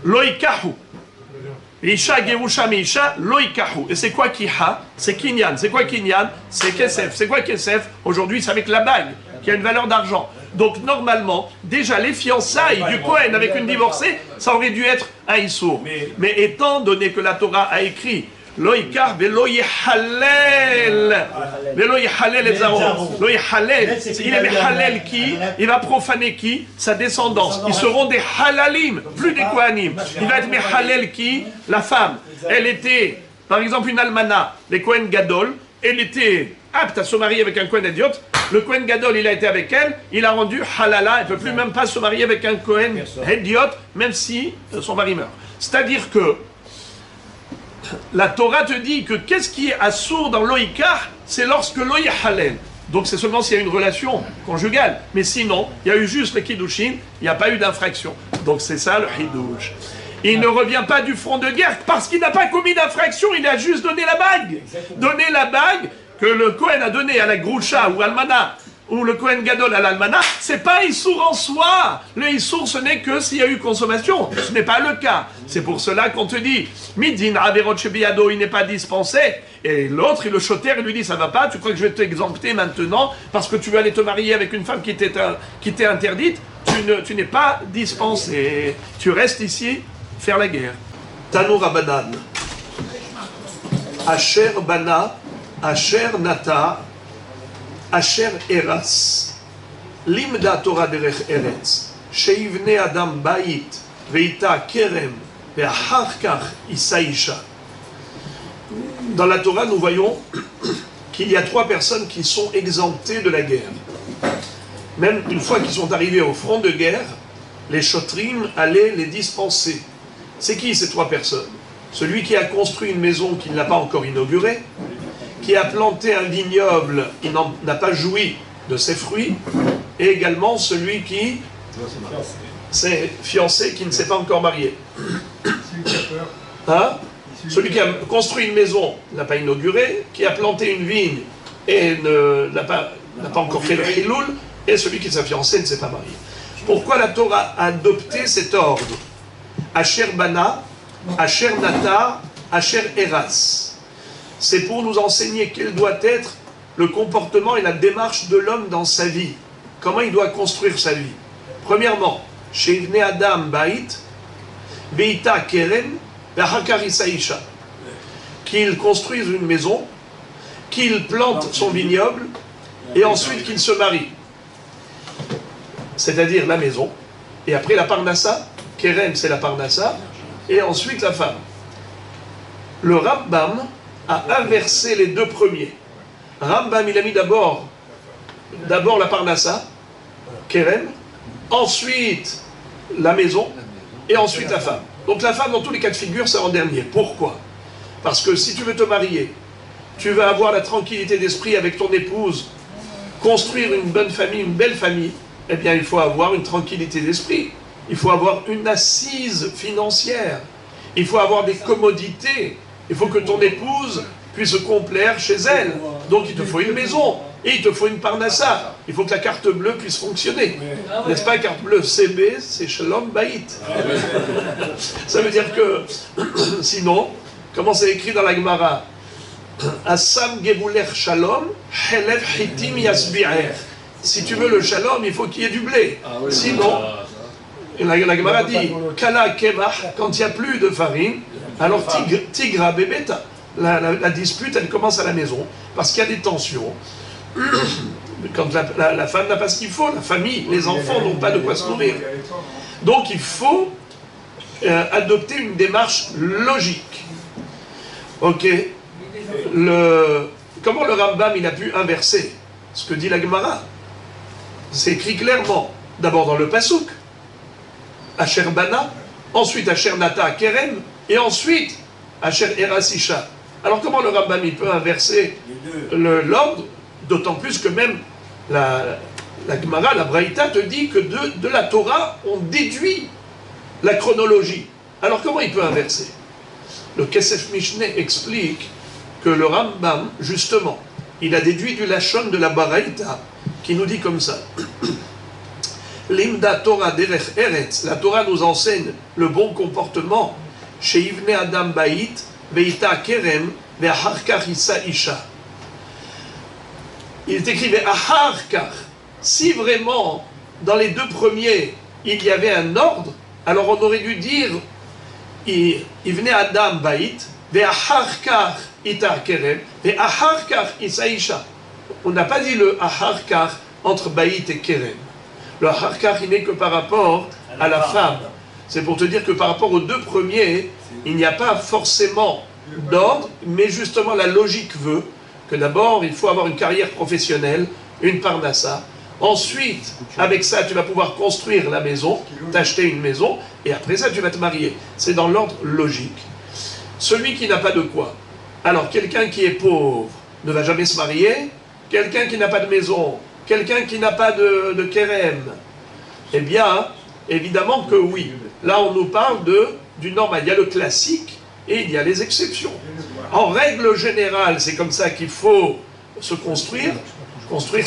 Loïkahu. Isha Gerusha Meisha Loïkahu. Et c'est quoi Kiha? C'est Kinyan. C'est quoi Kinyan? C'est Kesef. C'est quoi Kesef? Aujourd'hui, c'est avec la bague, qui a une valeur d'argent. Donc, normalement, déjà, les fiançailles du Kohen avec une divorcée, ça aurait dû être un Issour. Mais étant donné que la Torah a écrit Loïkar velo yehalel. Velo yehalel et zaron. Lo yehalel. Il est halel qui? Il va profaner qui? Sa descendance. Ils seront des halalim, plus des kohanim. Il va être halel qui? La femme. Elle était, par exemple, une almana, les Kohen Gadol. Elle était apte à se marier avec un Kohen idiot. Le Kohen Gadol, il a été avec elle. Il a rendu halala. Elle ne peut plus même pas se marier avec un Kohen idiot, même si son mari meurt. C'est-à-dire que la Torah te dit que qu'est-ce qui est assourd dans l'oïkar, c'est lorsque l'oïhalel. Donc c'est seulement s'il y a une relation conjugale. Mais sinon, il y a eu juste le kiddushin, il n'y a pas eu d'infraction. Donc c'est ça le hidush. Il ne revient pas du front de guerre parce qu'il n'a pas commis d'infraction, il a juste donné la bague. Donné la bague que le Kohen a donnée à la Groucha ou Almana, ou le Kohen Gadol à l'Almana, c'est pas Issour en soi. Le Issour, ce n'est que s'il y a eu consommation. Ce n'est pas le cas. C'est pour cela qu'on te dit, Midin Averot Shebiado, il n'est pas dispensé. Et l'autre, le choter, il lui dit, ça va pas, tu crois que je vais t'exempter maintenant parce que tu veux aller te marier avec une femme qui t'est interdite? Tu n'es pas dispensé. Tu restes ici, faire la guerre. Tano Rabanan. Asher Bana, Asher Nata, Asher Eras, Limda Torah derech Eretz, Sheivne Adam Bait, Veita Kerem, Ve'achar Kach Isaïcha. Dans la Torah, nous voyons qu'il y a 3 personnes qui sont exemptées de la guerre. Même une fois qu'ils sont arrivés au front de guerre, les Shotrim allaient les dispenser. C'est qui ces 3 personnes? Celui qui a construit une maison qu'il n'a pas encore inaugurée, qui a planté un vignoble, il n'a pas joui de ses fruits, et également celui qui s'est fiancé, qui ne s'est pas encore marié. Hein? Celui qui a construit une maison, n'a pas inauguré, qui a planté une vigne et n'a pas encore fait le hiloul, et celui qui s'est fiancé ne s'est pas marié. Pourquoi la Torah a adopté cet ordre? Asher Bana, Asher Nata, Asher Eras. C'est pour nous enseigner quel doit être le comportement et la démarche de l'homme dans sa vie. Comment il doit construire sa vie. Premièrement, Sheivne Adam Bait, Beita Kerem, Ve'achar Isaïcha. Qu'il construise une maison, qu'il plante son vignoble, et ensuite qu'il se marie. C'est-à-dire la maison, et après la parnassa, Kerem c'est la parnassa, et ensuite la femme. Le Rambam a inversé les deux premiers. Rambam, il a mis d'abord la parnassa, Kerem, ensuite la maison, et ensuite la femme. Donc la femme, dans tous les cas de figure, c'est en dernier. Pourquoi? Parce que si tu veux te marier, tu veux avoir la tranquillité d'esprit avec ton épouse, construire une bonne famille, une belle famille, eh bien il faut avoir une tranquillité d'esprit. Il faut avoir une assise financière. Il faut avoir des commodités. Il faut que ton épouse puisse se complaire chez elle. Donc il te faut une maison. Et il te faut une parnassa. Il faut que la carte bleue puisse fonctionner. N'est-ce pas, carte bleue CB, c'est Shalom Bayit. Ça veut dire que, sinon, comment c'est écrit dans la Gemara, Assam Gebuler Shalom, Helev Hitim Yasbi'er. Si tu veux le Shalom, il faut qu'il y ait du blé. Sinon, la Gemara dit, Kala Kemach, quand il n'y a plus de farine, alors Tigra Bebeta. La dispute, elle commence à la maison, parce qu'il y a des tensions. Quand la femme n'a pas ce qu'il faut, la famille, les enfants n'ont pas de quoi se nourrir. Donc il faut adopter une démarche logique. Ok. Comment le Rambam il a pu inverser ce que dit la Gemara? C'est écrit clairement, d'abord dans le Pasuk, Asher Bana, ensuite Asher Nata Kerem, et ensuite Asher Erasisha. Alors comment le Rambam il peut inverser l'ordre? D'autant plus que même la Gemara, la Braïta te dit que de la Torah, on déduit la chronologie. Alors comment il peut inverser? Le Kesef Mishneh explique que le Rambam, justement, il a déduit du Lachon de la Braïta, qui nous dit comme ça. Limda Torah derech eretz, la Torah nous enseigne le bon comportement chez Ivne Adam Baït, Veita Kerem, Ve'acharkar Issa Isha. Il est écrit Ve'acharkar. Si vraiment, dans les deux premiers, il y avait un ordre, alors on aurait dû dire Ivne Adam Baït, Ve'acharkar Ita Kerem, Ve'acharkar Issa Isha. On n'a pas dit le Acharkar entre Baït et Kerem. Le Acharkar, il n'est que par rapport à la femme. C'est pour te dire que par rapport aux deux premiers, il n'y a pas forcément d'ordre, mais justement la logique veut que d'abord il faut avoir une carrière professionnelle, une parnassa. Ensuite, avec ça, tu vas pouvoir construire la maison, t'acheter une maison, et après ça, tu vas te marier. C'est dans l'ordre logique. Celui qui n'a pas de quoi, alors quelqu'un qui est pauvre ne va jamais se marier, quelqu'un qui n'a pas de maison, quelqu'un qui n'a pas de kérem, eh bien, évidemment que oui. Là, on nous parle du normal. Il y a le classique et il y a les exceptions. En règle générale, c'est comme ça qu'il faut se construire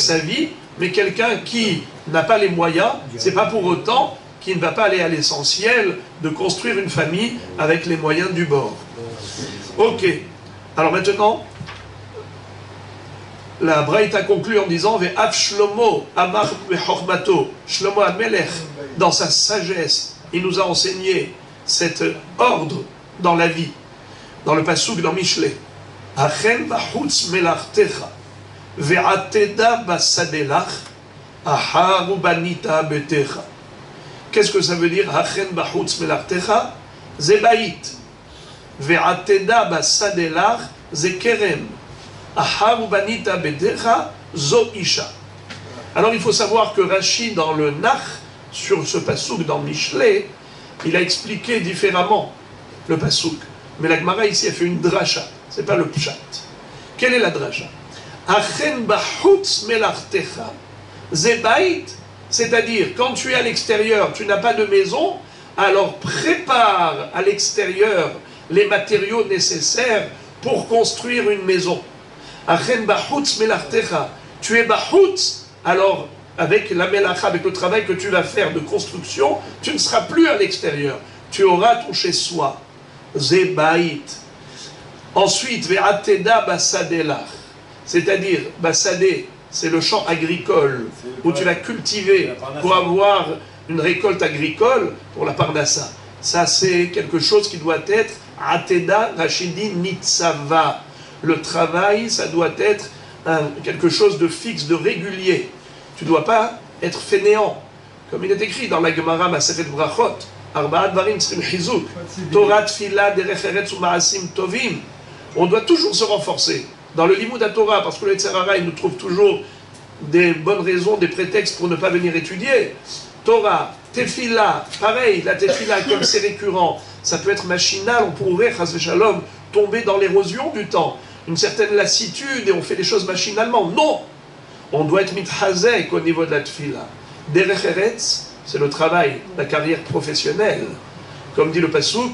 sa vie, mais quelqu'un qui n'a pas les moyens, c'est pas pour autant qu'il ne va pas aller à l'essentiel de construire une famille avec les moyens du bord. Ok. Alors maintenant, la Braïta conclut en disant Ve'af Shlomo Amar Bechormato, Shlomo HaMelech, dans sa sagesse, il nous a enseigné cet ordre dans la vie, dans le Pasuk, dans Mishleh. Achen bachutz melartecha, ve'ateda basadelach, aharu banita betecha. Qu'est-ce que ça veut dire Achen bachutz melartecha? Zebaït. Ve'ateda basadelach, zekerem. Aharu banita betecha, zo isha. Alors il faut savoir que Rashi, dans le Nach, sur ce Pasuk, dans Mishleh, il a expliqué différemment le Pasuk. Mais la Gemara ici a fait une dracha, c'est pas le pshat. Quelle est la dracha? Achen bachutz melartecha zebaït, c'est-à-dire quand tu es à l'extérieur, tu n'as pas de maison, alors prépare à l'extérieur les matériaux nécessaires pour construire une maison. Achen bachutz melartecha, tu es bachutz, alors avec la melacha, avec le travail que tu vas faire de construction, tu ne seras plus à l'extérieur, tu auras ton chez-soi. Zebaït. Ensuite, ve'ateda basadelach, c'est-à-dire, basadé, c'est le champ agricole où tu vas cultiver pour avoir une récolte agricole pour la parnassa. Ça, c'est quelque chose qui doit être ateda rachidi nitzava. Le travail, ça doit être quelque chose de fixe, de régulier. Tu ne dois pas être fainéant. Comme il est écrit dans la Gemara Maseret Brachot, Arba'a dvarim tzrim chizuk. Torah, tfila, derech eretz u'ma'asim tovim. On doit toujours se renforcer dans le limud à Torah, parce que le Yetzer Hara, il nous trouve toujours des bonnes raisons, des prétextes pour ne pas venir étudier. Torah, tefila, pareil, la tefila, comme c'est récurrent, ça peut être machinal, on pourrait, chas v'shalom, tomber dans l'érosion du temps, une certaine lassitude, et on fait les choses machinalement. Non! On doit être mithazek au niveau de la tefila. Derech eretz, c'est le travail, la carrière professionnelle. Comme dit le Passouk,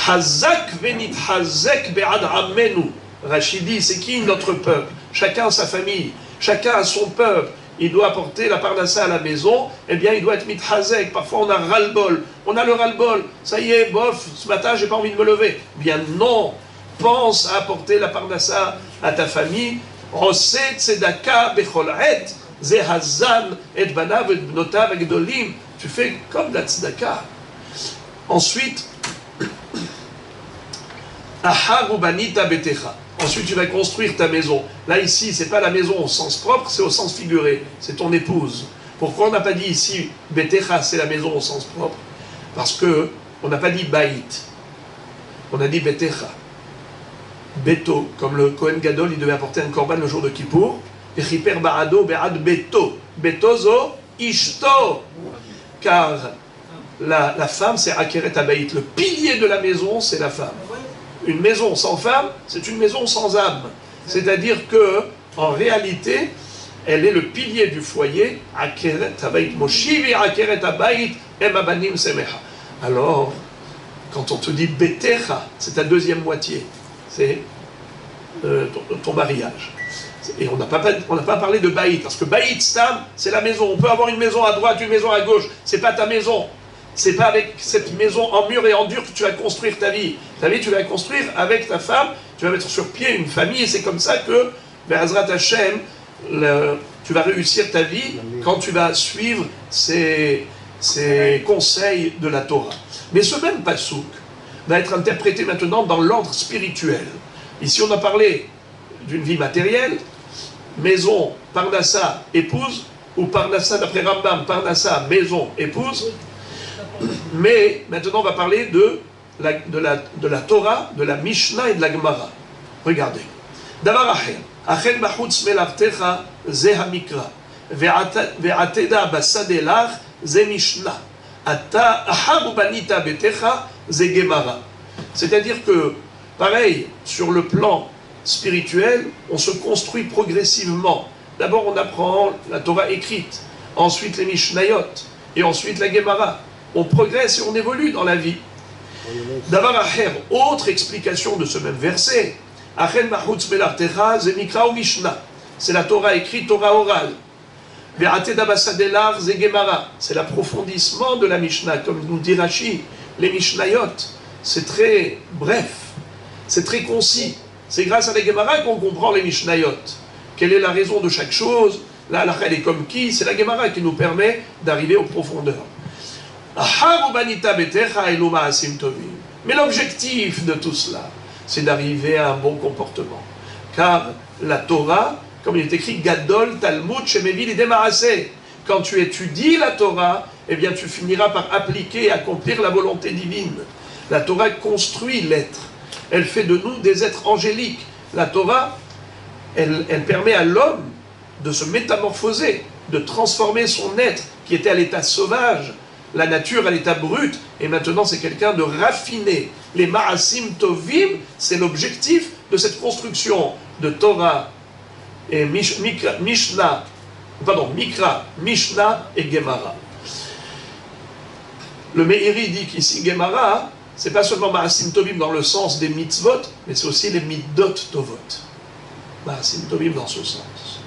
Hazak venit hazek be'ad amenu. Rachidi, c'est qui notre peuple? Chacun a sa famille, chacun a son peuple. Il doit apporter la parnassa à la maison, eh bien il doit être mithazek. Parfois on a ras-le-bol, on a le ras-le-bol. Ça y est, bof, ce matin j'ai pas envie de me lever. Eh bien non, pense à apporter la parnassa à ta famille. Oseh tzedaka bechol et, ze hazan et banav et bnotav et gdolim. Tu fais comme la tzedaka. Ensuite, ahar ubanita betecha. Ensuite, tu vas construire ta maison. Là, ici, c'est pas la maison au sens propre, c'est au sens figuré. C'est ton épouse. Pourquoi on n'a pas dit ici betecha, c'est la maison au sens propre? Parce que on n'a pas dit baït. On a dit betecha. Beto, comme le Kohen Gadol, il devait apporter un korban le jour de Kippour. Echiper ba'ado be'ad beto. Betozo ishto. Car la femme, c'est akeret abaït. Le pilier de la maison, c'est la femme. Une maison sans femme, c'est une maison sans âme. C'est-à-dire que, en réalité, elle est le pilier du foyer. Akeret abaït moshivi, akeret abaït, emabanim semecha. Alors, quand on te dit betecha, c'est ta deuxième moitié. C'est ton mariage. Et on n'a pas parlé de baït, parce que baït stam, c'est la maison. On peut avoir une maison à droite, une maison à gauche. C'est pas ta maison. C'est pas avec cette maison en mur et en dur que tu vas construire ta vie. Ta vie, tu vas la construire avec ta femme. Tu vas mettre sur pied une famille. Et c'est comme ça que, Be'ezrat Hashem, tu vas réussir ta vie quand tu vas suivre ces conseils de la Torah. Mais ce même pasouk va être interprété maintenant dans l'ordre spirituel. Ici, on a parlé d'une vie matérielle, maison, parnassa, épouse, ou parnassa, d'après Rambam, parnassa, maison, épouse. Mais maintenant, on va parler de la Torah, de la Mishnah et de la Gemara. Regardez. Davar acher, achen bachutz melavtecha, ze hamikra, ve'ateda basadelach, ze Mishnah. Ata ahabu banita betecha, ze Gemara. C'est-à-dire que, pareil, sur le plan spirituel, on se construit progressivement. D'abord, on apprend la Torah écrite, ensuite les Mishnayot, et ensuite la Gemara. On progresse et on évolue dans la vie. Davar acher, autre explication de ce même verset. Achen machutz melartecha ze mikra ou Mishnah. C'est la Torah écrite, Torah orale. Ve'ateda basadelar ze Gemara. C'est l'approfondissement de la Mishnah, comme nous dit Rashi. Les Mishnayot, c'est très bref, c'est très concis. C'est grâce à la Gemara qu'on comprend les Mishnayot. Quelle est la raison de chaque chose? Là, la elle est comme qui? C'est la Gemara qui nous permet d'arriver aux profondeurs. Mais l'objectif de tout cela, c'est d'arriver à un bon comportement. Car la Torah, comme il est écrit, Gadol, Talmud, Shemevi, Lidemarassé. Quand tu étudies la Torah, eh bien tu finiras par appliquer et accomplir la volonté divine. La Torah construit l'être. Elle fait de nous des êtres angéliques. La Torah, elle permet à l'homme de se métamorphoser, de transformer son être qui était à l'état sauvage, la nature à l'état brut, et maintenant c'est quelqu'un de raffiné. Les Ma'asim Tovim, c'est l'objectif de cette construction de Torah et Mikra, Mishnah et Gemara. Le Meiri dit qu'ici Gemara, c'est pas seulement Ma'asim Tovim dans le sens des mitzvot, mais c'est aussi les middot tovot. Ma'asim Tovim dans ce sens.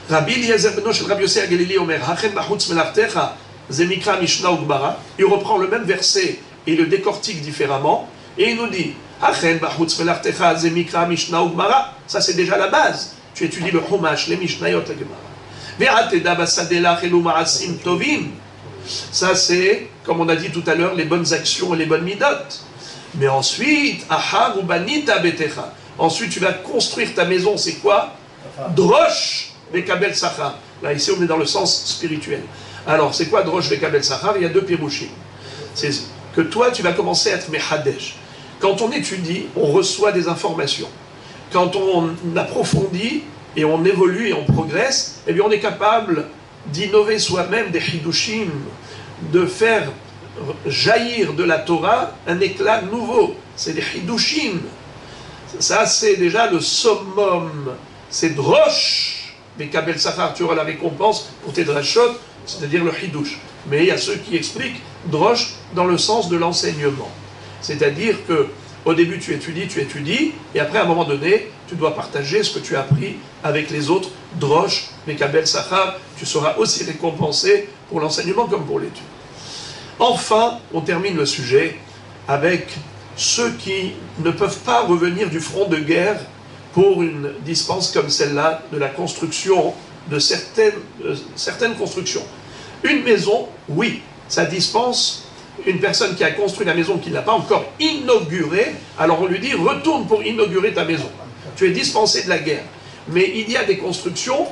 Rabbi Eliezer beno shel Rabbi Yossi HaGalili omer, Hachen bachutz melartecha, ze mikra Mishnah ou Gemara. Il reprend le même verset et il le décortique différemment, et il nous dit, Hachen bachutz melartecha, ze mikra Mishnah ou Gemara. Ça c'est déjà la base. Tu étudies le Chumash, les Mishnayot, la Gemara. Ve'ateda basadelach elu Ma'asim Tovim. Ça c'est, comme on a dit tout à l'heure, les bonnes actions et les bonnes midot. Mais ensuite, ahar ou banita betecha. Ensuite, tu vas construire ta maison, c'est quoi? Drosh vekabel sachar. Là, ici, on est dans le sens spirituel. Alors, c'est quoi Drosh vekabel sachar? Il y a deux pirouchim. C'est que toi, tu vas commencer à être Mehadesh. Quand on étudie, on reçoit des informations. Quand on approfondit et on évolue et on progresse, eh bien on est capable d'innover soi-même des Hidushim, de faire jaillir de la Torah un éclat nouveau. C'est des Hidushim. Ça, c'est déjà le summum. C'est Drosh. Mais Kabel Sachar, tu auras la récompense pour tes drashot, c'est-à-dire le Hidush. Mais il y a ceux qui expliquent Drosh dans le sens de l'enseignement. C'est-à-dire que au début, tu étudies, et après, à un moment donné, tu dois partager ce que tu as appris avec les autres. Drosh, Mekabel Sachar, tu seras aussi récompensé pour l'enseignement comme pour l'étude. Enfin, on termine le sujet avec ceux qui ne peuvent pas revenir du front de guerre pour une dispense comme celle-là, de la construction de certaines constructions. Une maison, oui, ça dispense une personne qui a construit la maison qui ne l'a pas encore inaugurée, alors on lui dit retourne pour inaugurer ta maison. Tu es dispensé de la guerre. Mais il y a des constructions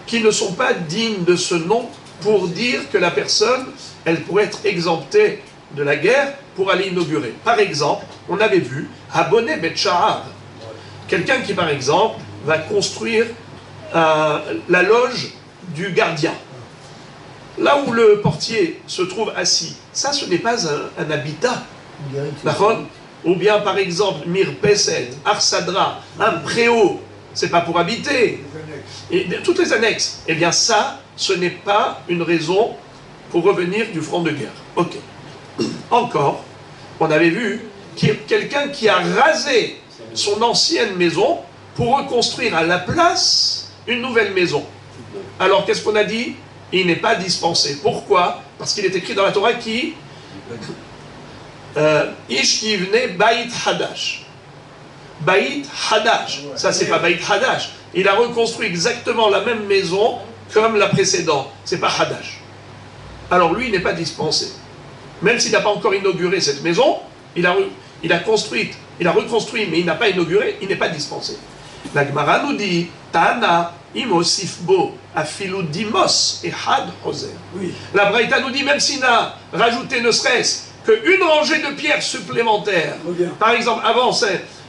qui ne sont pas dignes de ce nom pour dire que la personne, elle pourrait être exemptée de la guerre pour aller inaugurer. Par exemple, on avait vu à Bonnet Bet Shahar, quelqu'un qui par exemple va construire la loge du gardien. Là où le portier se trouve assis, ça ce n'est pas un habitat. Ou bien par exemple, Mirpeset, Arsadra, un préau, c'est pas pour habiter. Et toutes les annexes, eh bien ça, ce n'est pas une raison pour revenir du front de guerre. Ok. Encore, on avait vu quelqu'un qui a rasé son ancienne maison pour reconstruire à la place une nouvelle maison. Alors qu'est-ce qu'on a dit? Il n'est pas dispensé. Pourquoi? Parce qu'il est écrit dans la Torah qui Ish Yivne Bait Hadash. Bait Hadash. Ça, c'est pas Bait Hadash. Il a reconstruit exactement la même maison comme la précédente. C'est pas Hadash. Alors lui, il n'est pas dispensé. Même s'il n'a pas encore inauguré cette maison, il a reconstruit, mais il n'a pas inauguré, il n'est pas dispensé. La Gemara nous dit Tana Imosifbo Afilu Dimos et Had Hoser. La Braïta nous dit même s'il n'a rajouté ne serait-ce qu'une rangée de pierres supplémentaires. Par exemple, avant,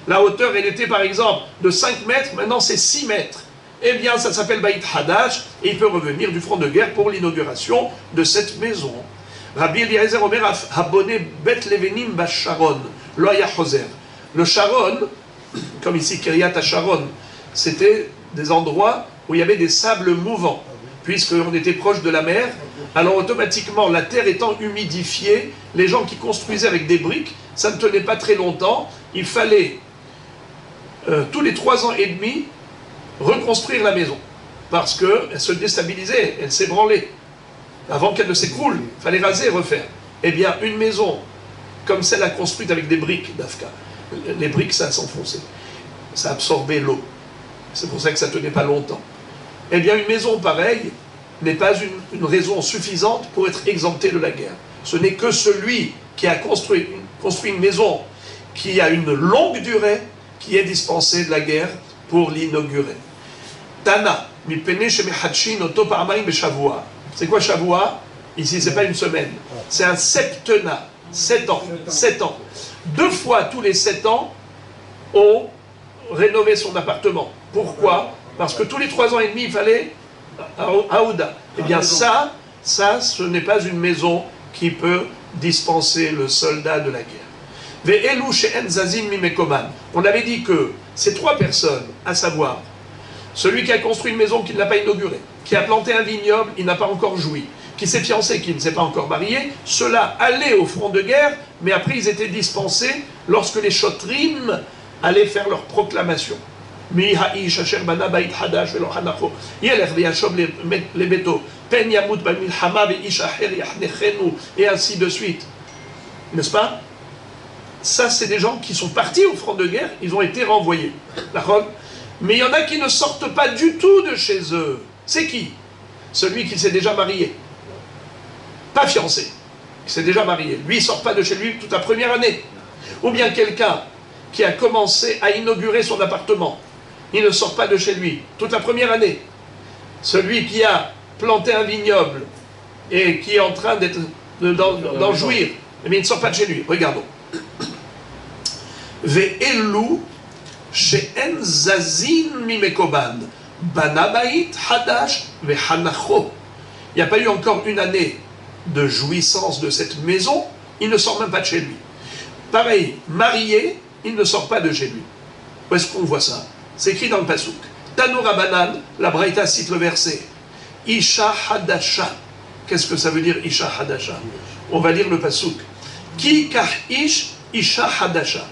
la hauteur, elle était par exemple de 5 mètres, maintenant c'est 6 mètres. Eh bien, ça s'appelle Baït Hadash, et il peut revenir du front de guerre pour l'inauguration de cette maison. Rabbi Eliezer Omer Habone Bet Levenim Basharon, Loya Hoser. Le Sharon, comme ici Kiryat HaSharon, c'était des endroits où il y avait des sables mouvants. Puisqu'on était proche de la mer, alors automatiquement, la terre étant humidifiée, les gens qui construisaient avec des briques, ça ne tenait pas très longtemps. Il fallait, tous les 3 ans et demi, reconstruire la maison. Parce qu'elle se déstabilisait, elle s'ébranlait. Avant qu'elle ne s'écroule, il fallait raser et refaire. Eh bien, une maison comme celle-là construite avec des briques d'Afka, les briques, ça s'enfonçait. Ça absorbait l'eau. C'est pour ça que ça ne tenait pas longtemps. Eh bien, une maison pareille n'est pas une raison suffisante pour être exempté de la guerre. Ce n'est que celui qui a construit une maison qui a une longue durée qui est dispensé de la guerre pour l'inaugurer. Tana, c'est quoi Shavua? Ici, ce n'est pas une semaine. C'est un septennat. 7 ans. 7 ans. 2 fois tous les 7 ans, on rénovait son appartement. Pourquoi? Parce que tous les 3 ans et demi, il fallait Aouda. Eh bien ça, ce n'est pas une maison qui peut dispenser le soldat de la guerre. On avait dit que ces 3 personnes, à savoir, celui qui a construit une maison qui ne l'a pas inaugurée, qui a planté un vignoble, il n'a pas encore joui, qui s'est fiancé, qui ne s'est pas encore marié, ceux-là allaient au front de guerre, mais après ils étaient dispensés lorsque les chotrim allaient faire leur proclamation. Et ainsi de suite. N'est-ce pas? Ça, c'est des gens qui sont partis au front de guerre, ils ont été renvoyés. Mais il y en a qui ne sortent pas du tout de chez eux. C'est qui? Celui qui s'est déjà marié. Pas fiancé, qui s'est déjà marié. Lui, il ne sort pas de chez lui toute la première année. Ou bien quelqu'un qui a commencé à inaugurer son appartement. Il ne sort pas de chez lui toute la première année. Celui qui a planté un vignoble et qui est en train d'en jouir, Mais il ne sort pas de chez lui. Regardons. Ve'elu she'en zazin mimekoban bana bait hadash ve'hanacho. Il n'y a pas eu encore une année de jouissance de cette maison, il ne sort même pas de chez lui. Pareil, marié, il ne sort pas de chez lui. Où est-ce qu'on voit ça? C'est écrit dans le Pasuk. Tanoura Banan, la Braïta cite le verset. Isha Hadasha. Qu'est-ce que ça veut dire Isha Hadasha? On va lire le Pasuk. Ki kach ish Isha Hadasha.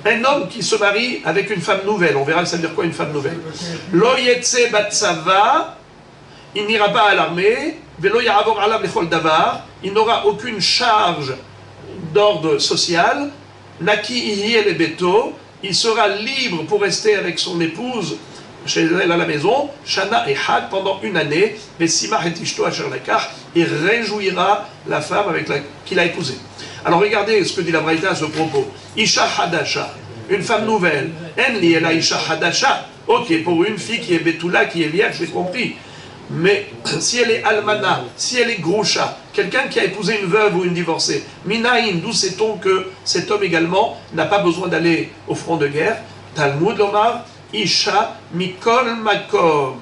Un homme qui se marie avec une femme nouvelle. On verra que ça veut dire quoi une femme nouvelle. Lo yetse batsava. Il n'ira pas à l'armée. Velo yaravor alav lechol davar. Il n'aura aucune charge d'ordre social. Naki ihi el beto. Il sera libre pour rester avec son épouse chez elle à la maison, Shana et Had, pendant une année, mais Simach et Tishto Asher Lakach, il réjouira la femme qu'il a épousée. Alors regardez ce que dit la Braïta à ce propos. Isha Hadasha, une femme nouvelle. Enli elle a Isha Hadasha. Ok, pour une fille qui est Betula, qui est vierge, j'ai compris. Mais si elle est Almana, si elle est Groucha, quelqu'un qui a épousé une veuve ou une divorcée, Minaïn, d'où sait-on que cet homme également n'a pas besoin d'aller au front de guerre? Talmud Lomar, Isha Mikol Makom.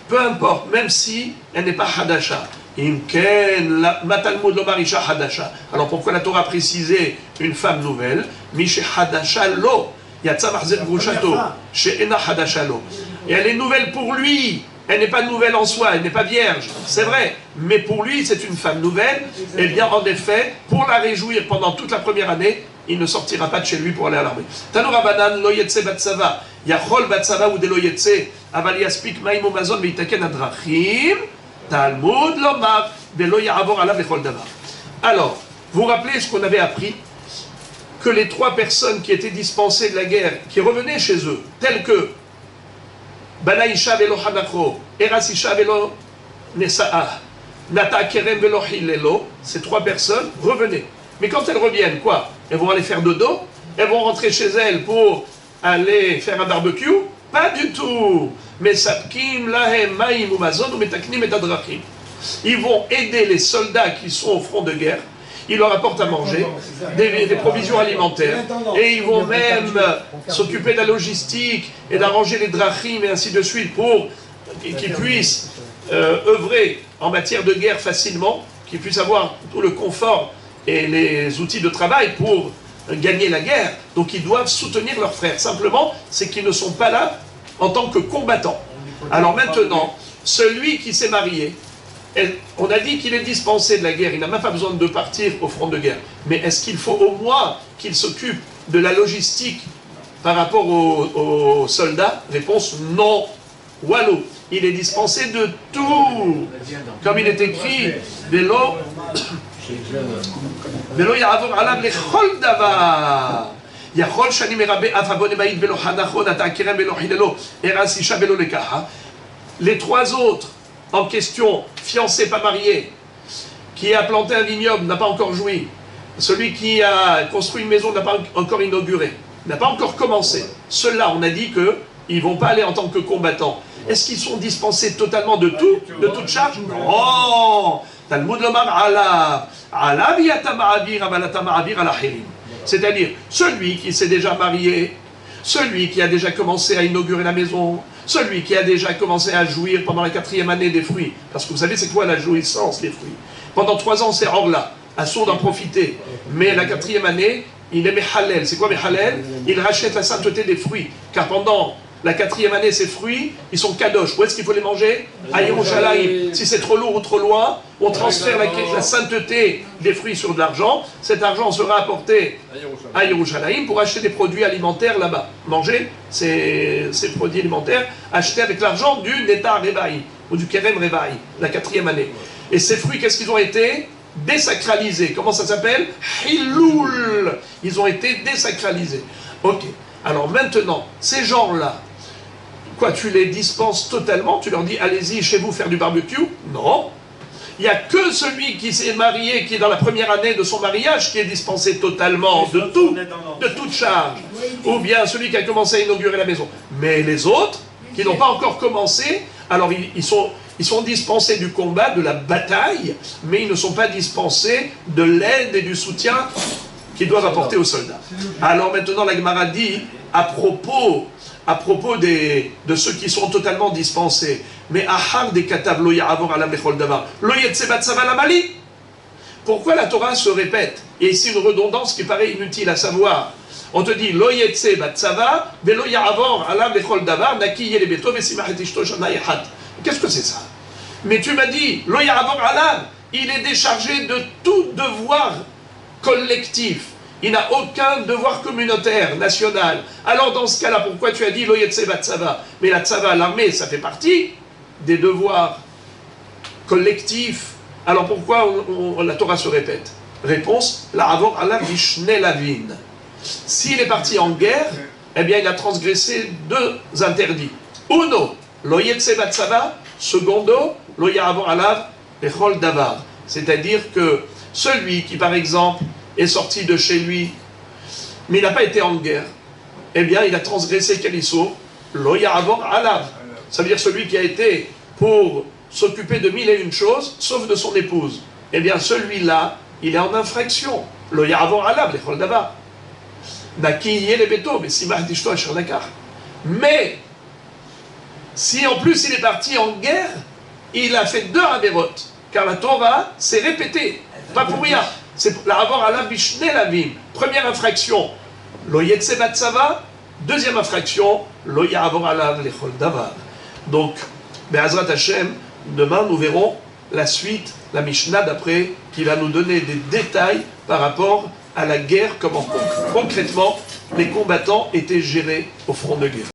Peu importe, même si elle n'est pas Hadasha. Imken, Matalmud Lomar Isha Hadasha. Alors pourquoi la Torah a précisé une femme nouvelle? Mishe Hadasha Lo. Yatsa Mahzer Grouchato. She'ena Hadasha Lo. Et elle est nouvelle pour lui. Elle n'est pas nouvelle en soi, elle n'est pas vierge, c'est vrai. Mais pour lui, c'est une femme nouvelle. Eh bien, en effet, pour la réjouir pendant toute la première année, il ne sortira pas de chez lui pour aller à l'armée. Tanoura banan lo yetse batsava, yachol batsava ou de lo yetse, aval yaspik maim umazon veitaken adrachim, Talmud lomar, velo yaravor alav lechol davar. Alors, vous vous rappelez ce qu'on avait appris? Que les trois personnes qui étaient dispensées de la guerre, qui revenaient chez eux, telles que Banaïsha velo hanacho, Erasisha velo nesa'a, Nata kerem velo hilelo, ces trois personnes revenaient. Mais quand elles reviennent, quoi? Elles vont aller faire dodo? Elles vont rentrer chez elles pour aller faire un barbecue? Pas du tout. Mais sapkim lahem maim umazon ou metaknim et adrachim. Ils vont aider les soldats qui sont au front de guerre. Ils leur apportent à manger, des provisions alimentaires, et ils vont même s'occuper de la logistique et d'arranger les drachim et ainsi de suite pour qu'ils puissent œuvrer en matière de guerre facilement, qu'ils puissent avoir tout le confort et les outils de travail pour gagner la guerre. Donc ils doivent soutenir leurs frères. Simplement, c'est qu'ils ne sont pas là en tant que combattants. Alors maintenant, celui qui s'est marié, on a dit qu'il est dispensé de la guerre, il n'a même pas besoin de partir au front de guerre. Mais est-ce qu'il faut au moins qu'il s'occupe de la logistique par rapport aux soldats? Réponse non. Walou, il est dispensé de tout. Comme il est écrit, Velo Yaravor Alav Lechol Davar. Yachol Shani Merabe Afabone Baïd Velo Hanachon Atakirem Velo Hilelo Erasisha Velo Lekaha. Les trois autres en question, fiancé, pas marié, qui a planté un vignoble, n'a pas encore joui. Celui qui a construit une maison n'a pas encore inauguré, n'a pas encore commencé. Ceux-là, on a dit qu'ils ne vont pas aller en tant que combattants. Est-ce qu'ils sont dispensés totalement de tout, de toute charge? Non. Talmud lomar alav, alav yata ma'avir, avalata ma'avir alachirim. C'est-à-dire, celui qui s'est déjà marié, celui qui a déjà commencé à inaugurer la maison, celui qui a déjà commencé à jouir pendant la 4e année des fruits. Parce que vous savez, c'est quoi la jouissance des fruits? Pendant 3 ans, c'est orla, assourd d'en profiter. Mais la 4e année, il est Mehalel. C'est quoi Mehalel? Il rachète la sainteté des fruits. Car pendant la 4e année, ces fruits, ils sont kadosh. Où est-ce qu'il faut les manger? À Yerushalayim. Si c'est trop lourd ou trop loin, on transfère la sainteté des fruits sur de l'argent. Cet argent sera apporté à Yerushalayim pour acheter des produits alimentaires là-bas. Manger ces produits alimentaires achetés avec l'argent du Neta Revaï ou du Kerem Revaï, la 4e année. Et ces fruits, qu'est-ce qu'ils ont été? Désacralisés. Comment ça s'appelle? Hiloul. Ils ont été désacralisés. Ok. Alors maintenant, ces gens-là, quoi, tu les dispenses totalement? Tu leur dis, allez-y chez vous faire du barbecue? Non. Il n'y a que celui qui s'est marié, qui est dans la première année de son mariage, qui est dispensé totalement de tout, de toute charge. Ou bien celui qui a commencé à inaugurer la maison. Mais les autres, qui n'ont pas encore commencé, alors Ils sont dispensés du combat, de la bataille, mais ils ne sont pas dispensés de l'aide et du soutien qu'ils doivent apporter aux soldats. Alors maintenant, la Gemara dit, à propos de ceux qui sont totalement dispensés, mais ahar des katav lo ya'avor ala mechol davar, lo yetse batsava la mali. Pourquoi la Torah se répète? Et ici une redondance qui paraît inutile à savoir. On te dit lo yetse batsava velo ya'avor ala mechol davar naki yelebeto vesimach et ishto shana yachat. Qu'est-ce que c'est ça? Mais tu m'as dit lo ya'avor ala, il est déchargé de tout devoir collectif. Il n'a aucun devoir communautaire, national. Alors dans ce cas-là, pourquoi tu as dit lo yetse batsava? Mais la tsava, l'armée, ça fait partie des devoirs collectifs. Alors pourquoi la Torah se répète? Réponse, la avor ala vishne lavin. S'il est parti en guerre, eh bien il a transgressé deux interdits. Uno, lo yetse batsava. Secondo, lo ya'avor alav bechol davar. C'est-à-dire que celui qui, par exemple, est sorti de chez lui, mais il n'a pas été en guerre, eh bien il a transgressé quel issur? Lo ya'avor alav. Ça veut dire celui qui a été pour s'occuper de 1001 choses, sauf de son épouse. Eh bien celui-là, il est en infraction. Lo ya'avor alav lechol davar. Naki yelebeto vesimach et ishto asher nakach. Mais si en plus il est parti en guerre, il a fait 2 avérotes, car la Torah s'est répétée, pas pour rien. C'est la avor ala bishne lavim. Première infraction, lo yetse batsava. Deuxième infraction, lo ya'avor alav lechol davar. Donc, Be'azrat Hashem, demain nous verrons la suite, la Mishnah d'après, qui va nous donner des détails par rapport à la guerre, comment concrètement les combattants étaient gérés au front de guerre.